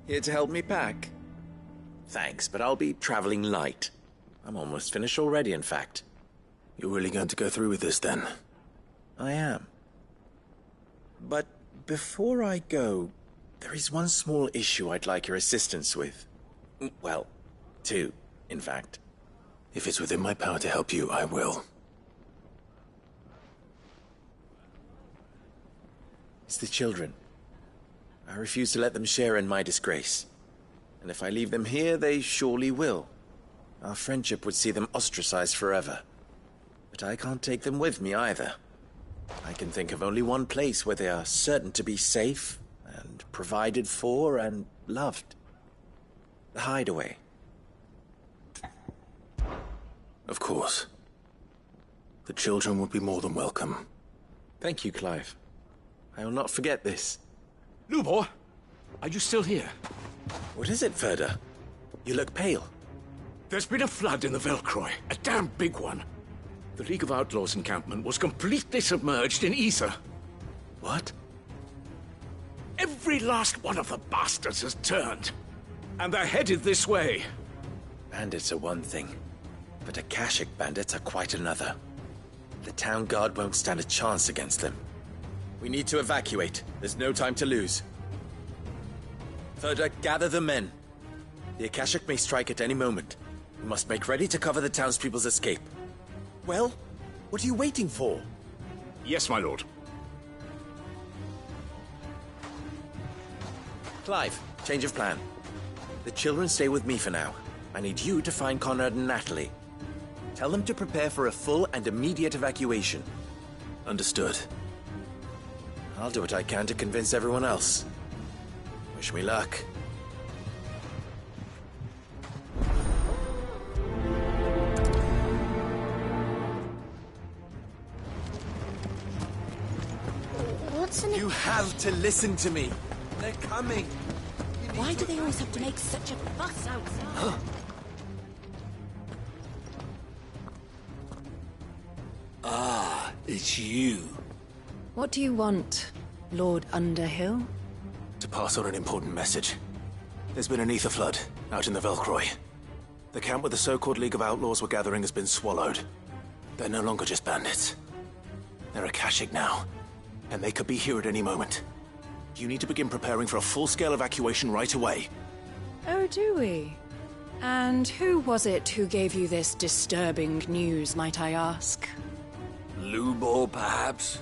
Here to help me pack? Thanks, but I'll be traveling light. I'm almost finished already, in fact. You're really going to go through with this, then? I am. But before I go, there is one small issue I'd like your assistance with. Well, two, in fact. If it's within my power to help you, I will. It's the children. I refuse to let them share in my disgrace. And if I leave them here, they surely will. Our friendship would see them ostracized forever. But I can't take them with me either. I can think of only one place where they are certain to be safe and provided for and loved. The Hideaway. Of course. The children would be more than welcome. Thank you, Clive. I will not forget this. Lubor, are you still here? What is it, Ferda? You look pale. There's been a flood in the Velcroy, a damn big one. The League of Outlaws encampment was completely submerged in ether. What? Every last one of the bastards has turned. And they're headed this way. Bandits are one thing, but Akashic bandits are quite another. The town guard won't stand a chance against them. We need to evacuate. There's no time to lose. Ferda, gather the men. The Akashic may strike at any moment. We must make ready to cover the townspeople's escape. Well, what are you waiting for? Yes, my lord. Clive, change of plan. The children stay with me for now. I need you to find Conrad and Natalie. Tell them to prepare for a full and immediate evacuation. Understood. I'll do what I can to convince everyone else. Wish me luck. listening. You have to listen to me. They're coming. Why do they always have to make such a fuss outside? Ah, it's you. What do you want, Lord Underhill? To pass on an important message. There's been an ether flood out in the Velcroy. The camp where the so-called League of Outlaws were gathering has been swallowed. They're no longer just bandits. They're Akashic now, and they could be here at any moment. You need to begin preparing for a full-scale evacuation right away. Oh, do we? And who was it who gave you this disturbing news, might I ask? Lubor, perhaps?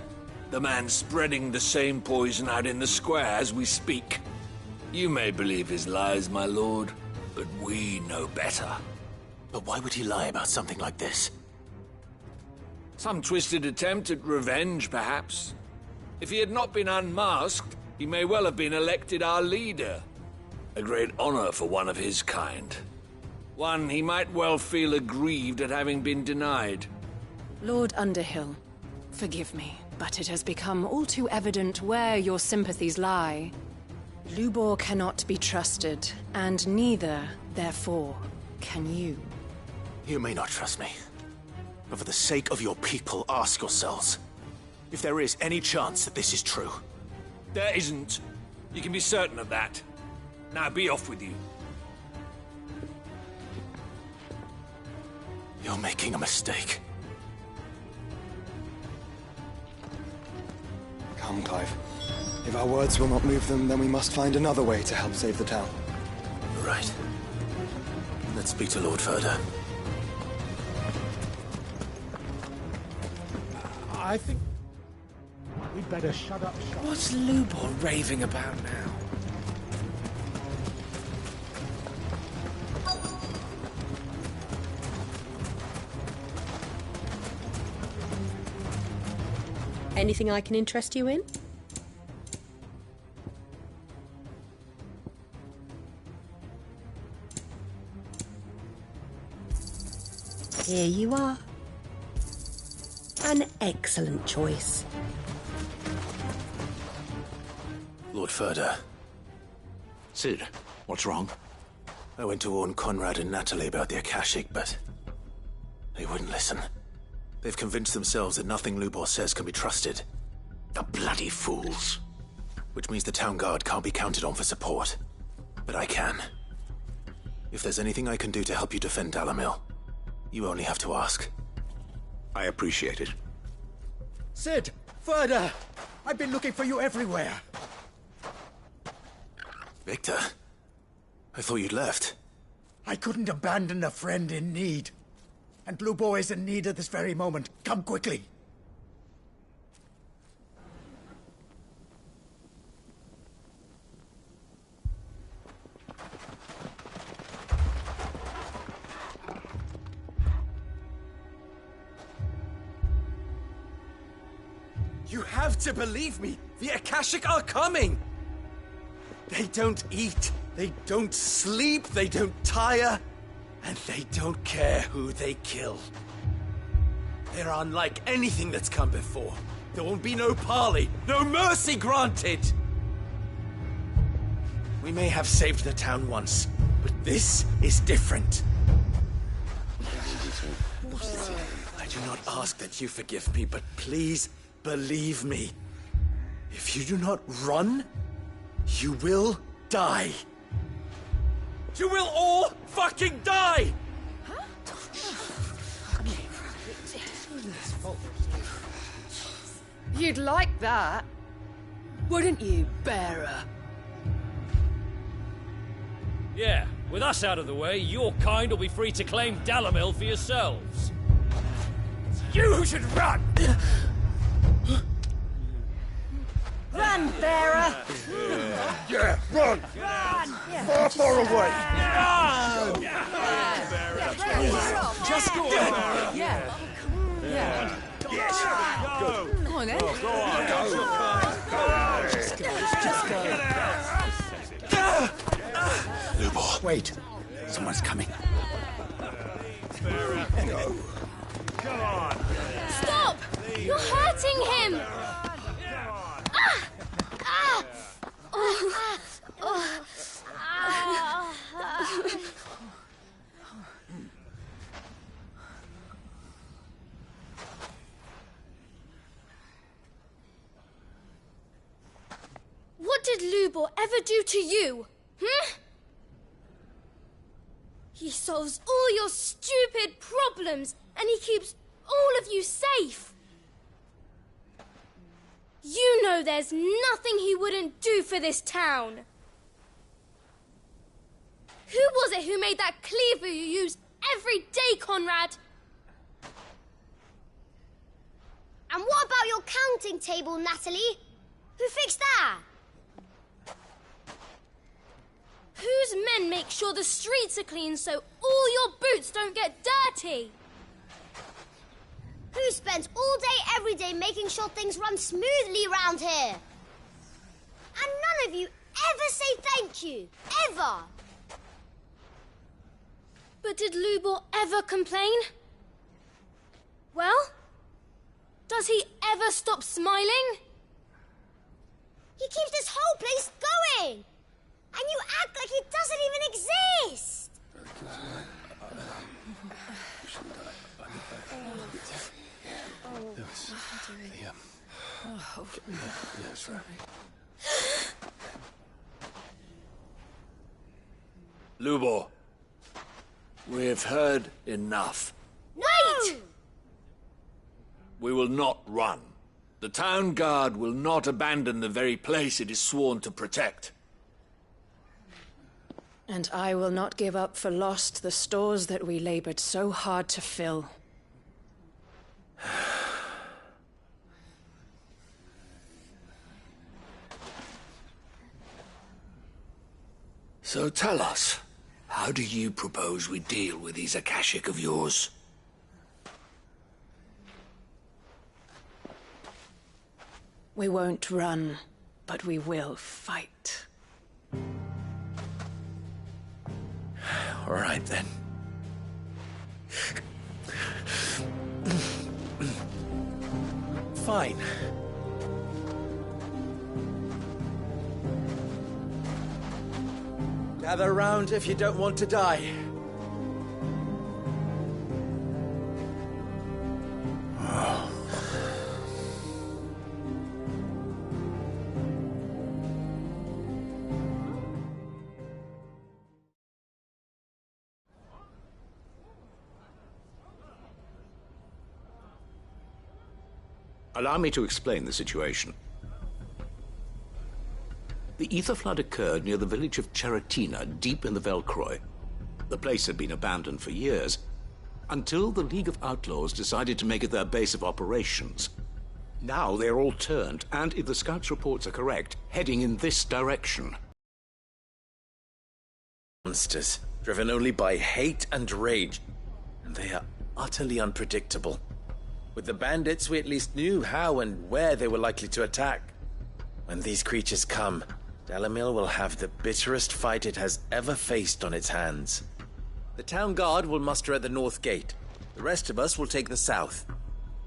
The man spreading the same poison out in the square as we speak. You may believe his lies, my lord, but we know better. But why would he lie about something like this? Some twisted attempt at revenge, perhaps. If he had not been unmasked, he may well have been elected our leader. A great honor for one of his kind. One he might well feel aggrieved at having been denied. Lord Underhill, forgive me, but it has become all too evident where your sympathies lie. Lubor cannot be trusted, and neither, therefore, can you. You may not trust me, but for the sake of your people, ask yourselves if there is any chance that this is true. There isn't. You can be certain of that. Now be off with you. You're making a mistake. Come, Clive. If our words will not move them, then we must find another way to help save the town. Right. Let's speak to Lord Ferda. I think we'd better shut up shop. What's Lubor raving about now? Anything I can interest you in? Here you are. An excellent choice. Lord Ferda. Sid, what's wrong? I went to warn Conrad and Natalie about the Akashic, but they wouldn't listen. They've convinced themselves that nothing Lubor says can be trusted. The bloody fools. Which means the town guard can't be counted on for support. But I can. If there's anything I can do to help you defend Dalamil, you only have to ask. I appreciate it. Sid! Ferda! I've been looking for you everywhere. Victor? I thought you'd left. I couldn't abandon a friend in need. And Lubor is in need at this very moment. Come quickly. You have to believe me! The Akashic are coming! They don't eat, they don't sleep, they don't tire, and they don't care who they kill. They're unlike anything that's come before. There will be no parley, no mercy granted! We may have saved the town once, but this is different. I do not ask that you forgive me, but please believe me. If you do not run, you will die. You will all fucking die! You'd like that, wouldn't you, bearer? Yeah, with us out of the way, your kind will be free to claim Dalamil for yourselves. You should run! Run, bearer! Yeah, run! Run! Far, far away! Run! Just go on! Yeah. Yeah. Yes! Go! Come on, then. Go on! Go! Just go. Lubor. Wait. Someone's coming. Go. Come on! Stop! You're hurting him! Ah! Lubor ever do to you? He solves all your stupid problems, and he keeps all of you safe. You know there's nothing he wouldn't do for this town. Who was it who made that cleaver you use every day, Conrad? And what about your counting table, Natalie? Who fixed that? Whose men make sure the streets are clean so all your boots don't get dirty? Who spends all day, every day making sure things run smoothly round here? And none of you ever say thank you. Ever. But did Lubor ever complain? Well, does he ever stop smiling? He keeps this whole place going. And you act like he doesn't even exist. Lubor, we've heard enough. Wait! We will not run. The town guard will not abandon the very place it is sworn to protect. And I will not give up for lost the stores that we labored so hard to fill. So tell us, how do you propose we deal with these Akashic of yours? We won't run, but we will fight. All right, then. Fine. Gather around if you don't want to die. Allow me to explain the situation. The ether flood occurred near the village of Cheratina, deep in the Velcroy. The place had been abandoned for years, until the League of Outlaws decided to make it their base of operations. Now they're all turned, and if the scouts' reports are correct, heading in this direction. Monsters, driven only by hate and rage, and they are utterly unpredictable. With the bandits, we at least knew how and where they were likely to attack. When these creatures come, Dalamil will have the bitterest fight it has ever faced on its hands. The town guard will muster at the north gate. The rest of us will take the south.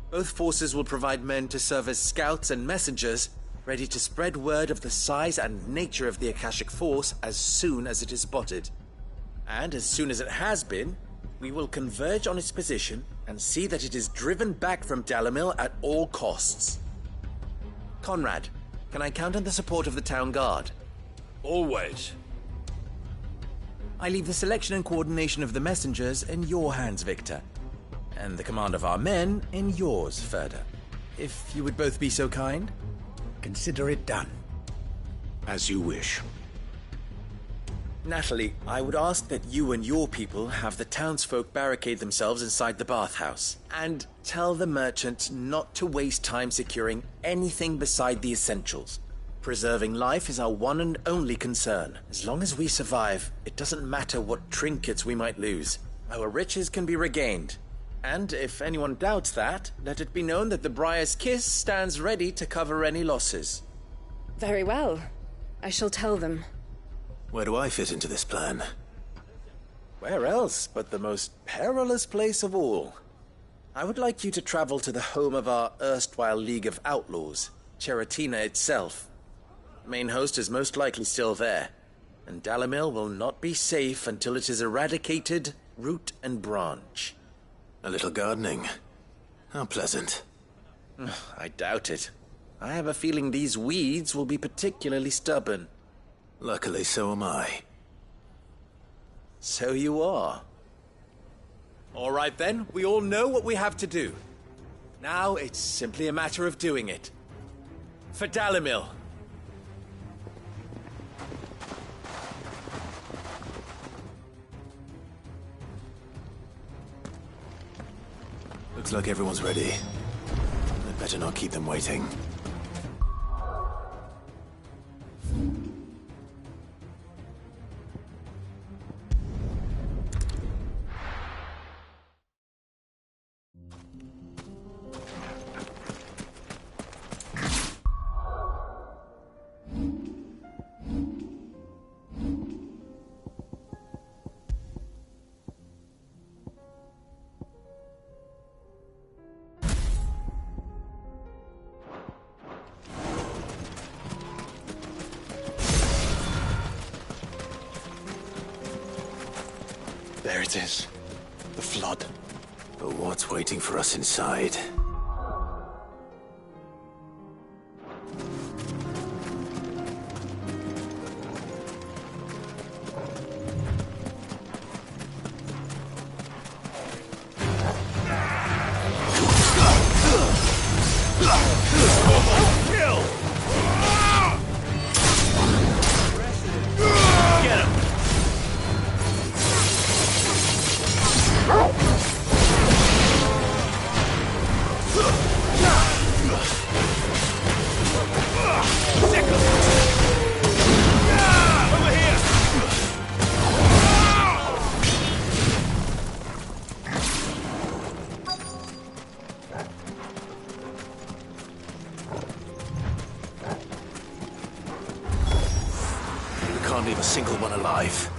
Both forces will provide men to serve as scouts and messengers, ready to spread word of the size and nature of the Akashic force as soon as it is spotted. And as soon as it has been, we will converge on its position and see that it is driven back from Dalamil at all costs. Conrad, can I count on the support of the town guard? Always. I leave the selection and coordination of the messengers in your hands, Victor. And the command of our men in yours, Ferda. If you would both be so kind. Consider it done. As you wish. Natalie, I would ask that you and your people have the townsfolk barricade themselves inside the bathhouse. And tell the merchant not to waste time securing anything beside the essentials. Preserving life is our one and only concern. As long as we survive, it doesn't matter what trinkets we might lose. Our riches can be regained. And if anyone doubts that, let it be known that the Briar's Kiss stands ready to cover any losses. Very well. I shall tell them. Where do I fit into this plan? Where else but the most perilous place of all? I would like you to travel to the home of our erstwhile League of Outlaws, Cheratina itself. The main host is most likely still there, and Dalamil will not be safe until it is eradicated, root and branch. A little gardening. How pleasant. I doubt it. I have a feeling these weeds will be particularly stubborn. Luckily, so am I. So you are. All right then, we all know what we have to do. Now it's simply a matter of doing it. For Dalimil. Looks like everyone's ready. I'd better not keep them waiting. There it is. The flood. But what's waiting for us inside? Can't leave a single one alive.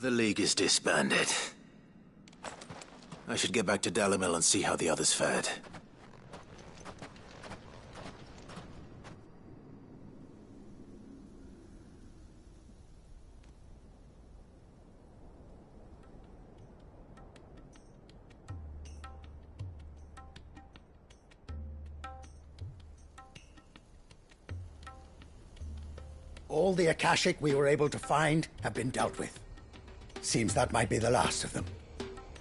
The League is disbanded. I should get back to Dalimil and see how the others fared. All the Akashic we were able to find have been dealt with. Seems that might be the last of them.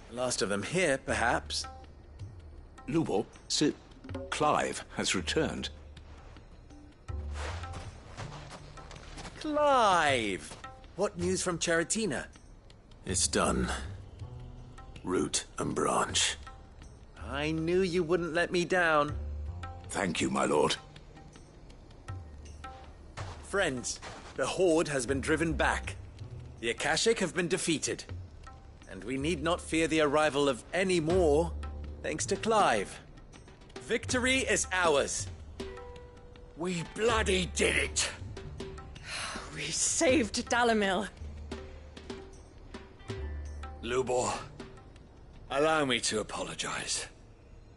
The last of them here, perhaps. Lubor, Sir Clive has returned. Clive! What news from Charatina? It's done. Root and branch. I knew you wouldn't let me down. Thank you, my lord. Friends, the Horde has been driven back. The Akashic have been defeated. And we need not fear the arrival of any more, thanks to Clive. Victory is ours. We bloody did it! We saved Dalimil. Lubor, allow me to apologize.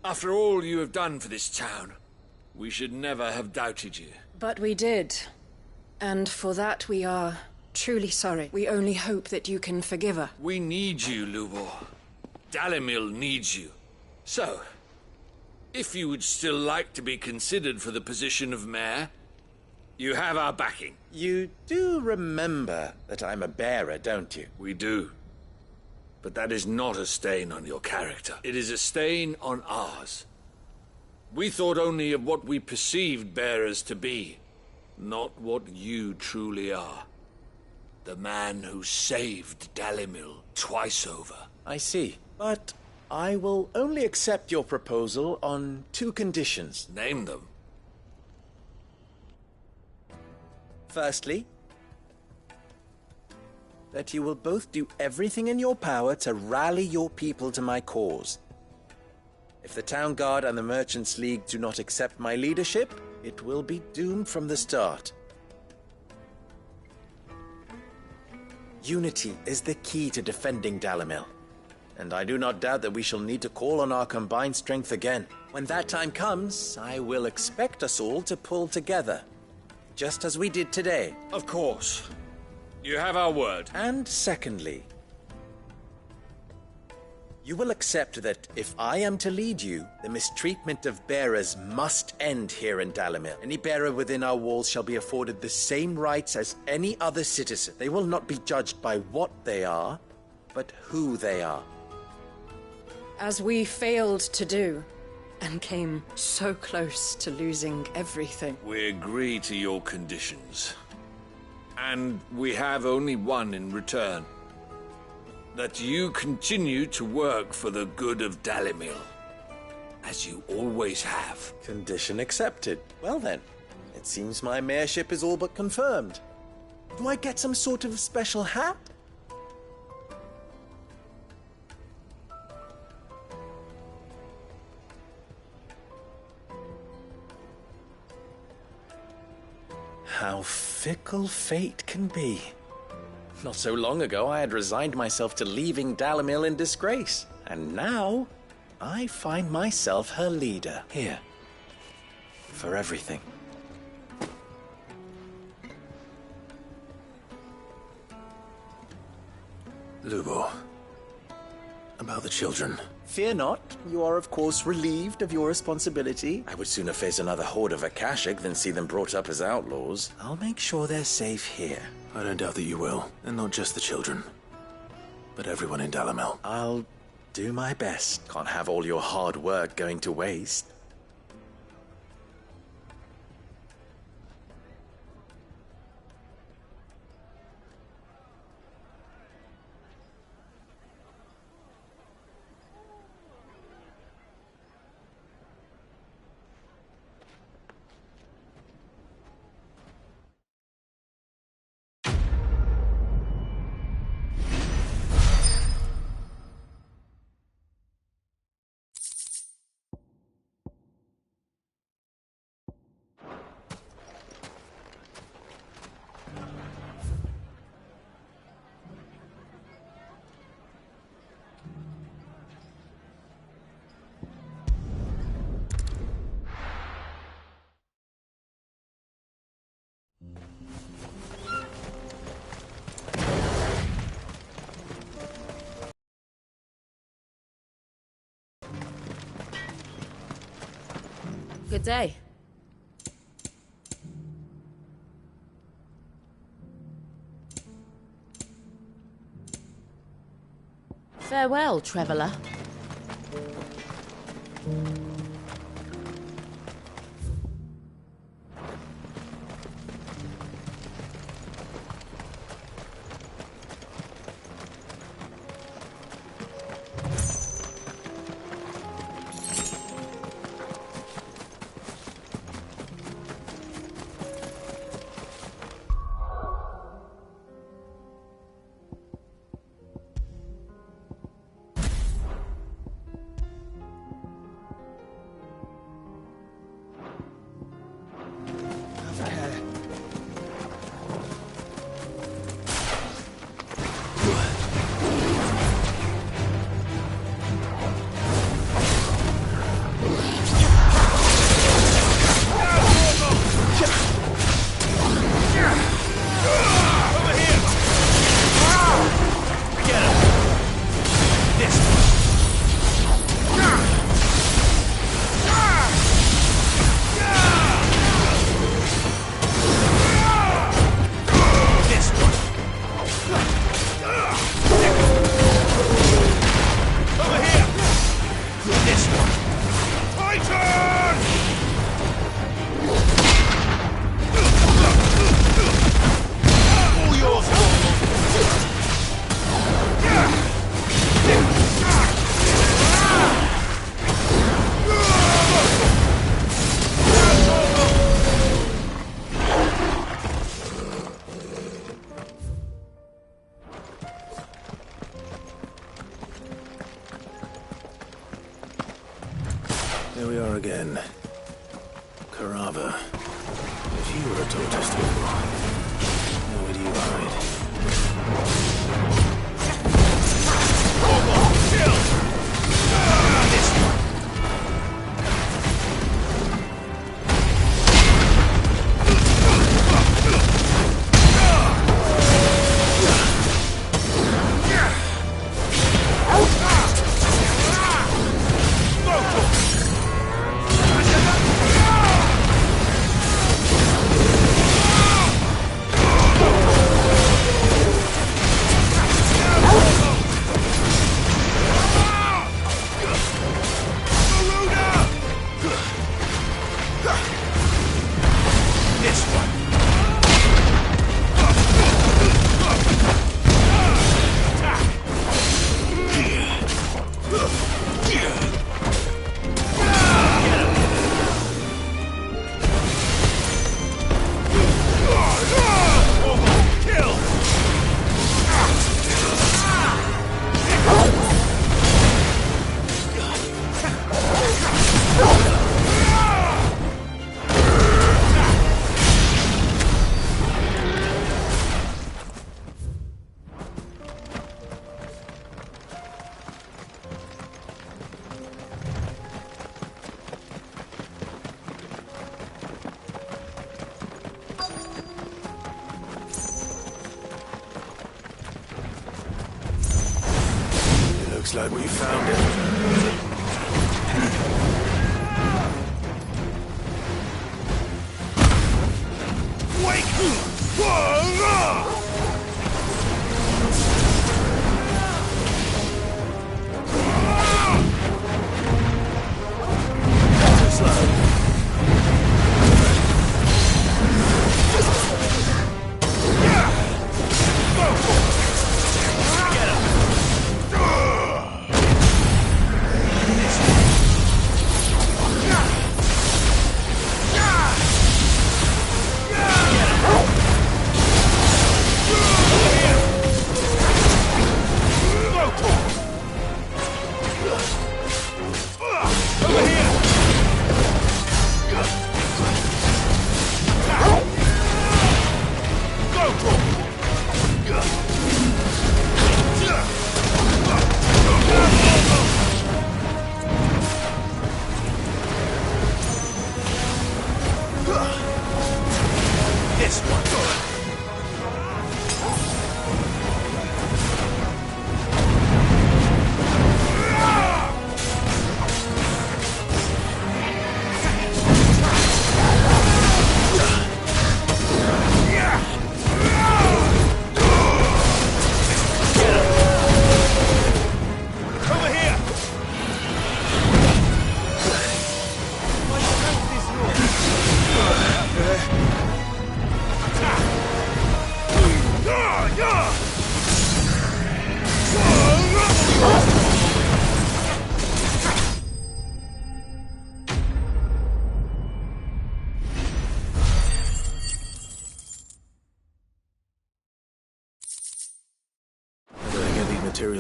After all you have done for this town, we should never have doubted you. But we did. And for that we are truly sorry. We only hope that you can forgive her. We need you, Lubor. Dalimil needs you. So, if you would still like to be considered for the position of mayor, you have our backing. You do remember that I'm a bearer, don't you? We do. But that is not a stain on your character. It is a stain on ours. We thought only of what we perceived bearers to be, not what you truly are. The man who saved Dalimil twice over. I see. But I will only accept your proposal on 2 conditions. Name them. Firstly, that you will both do everything in your power to rally your people to my cause. If the Town Guard and the Merchants League do not accept my leadership, it will be doomed from the start. Unity is the key to defending Dalimil, and I do not doubt that we shall need to call on our combined strength again. When that time comes, I will expect us all to pull together, just as we did today. Of course. You have our word. And secondly, you will accept that if I am to lead you, the mistreatment of bearers must end here in Dalimil. Any bearer within our walls shall be afforded the same rights as any other citizen. They will not be judged by what they are, but who they are. As we failed to do, and came so close to losing everything. We agree to your conditions. And we have only one in return. That you continue to work for the good of Dalimil, as you always have. Condition accepted. Well then, it seems my mayorship is all but confirmed. Do I get some sort of special hat? How fickle fate can be. Not so long ago, I had resigned myself to leaving Dalimil in disgrace. And now, I find myself her leader. Here. For everything. Lubor. About the children. Fear not. You are, of course, relieved of your responsibility. I would sooner face another horde of Akashic than see them brought up as outlaws. I'll make sure they're safe here. I don't doubt that you will. And not just the children, but everyone in Dalimil. I'll do my best. Can't have all your hard work going to waste. Good day. Farewell, traveller. Here we are again. Carava. If you were a tortoise to where would you hide? Looks like we found it.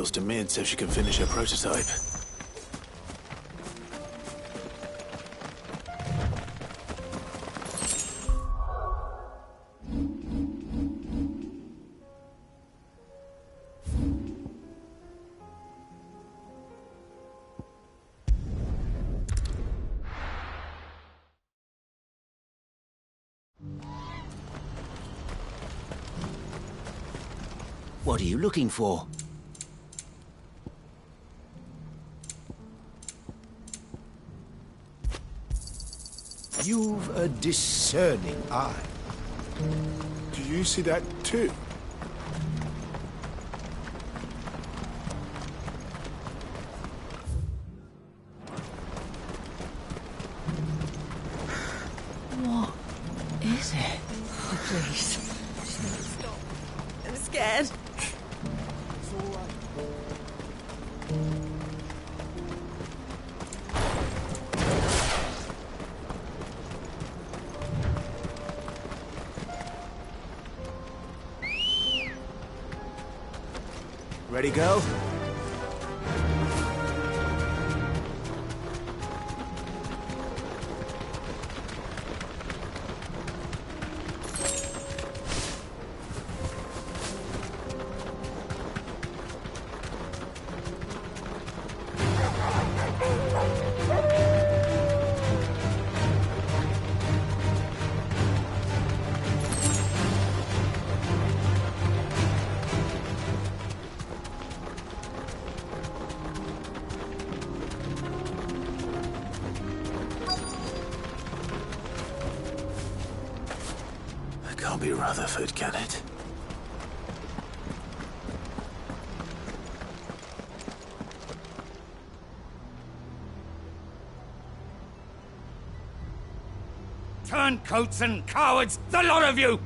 materials to Mid so she can finish her prototype. What are you looking for? You've a discerning eye. Do you see that too? What is it? Oh, please. Stop. I'm scared. Ready, go? Can't be Rutherford, can it? Turncoats and cowards, the lot of you!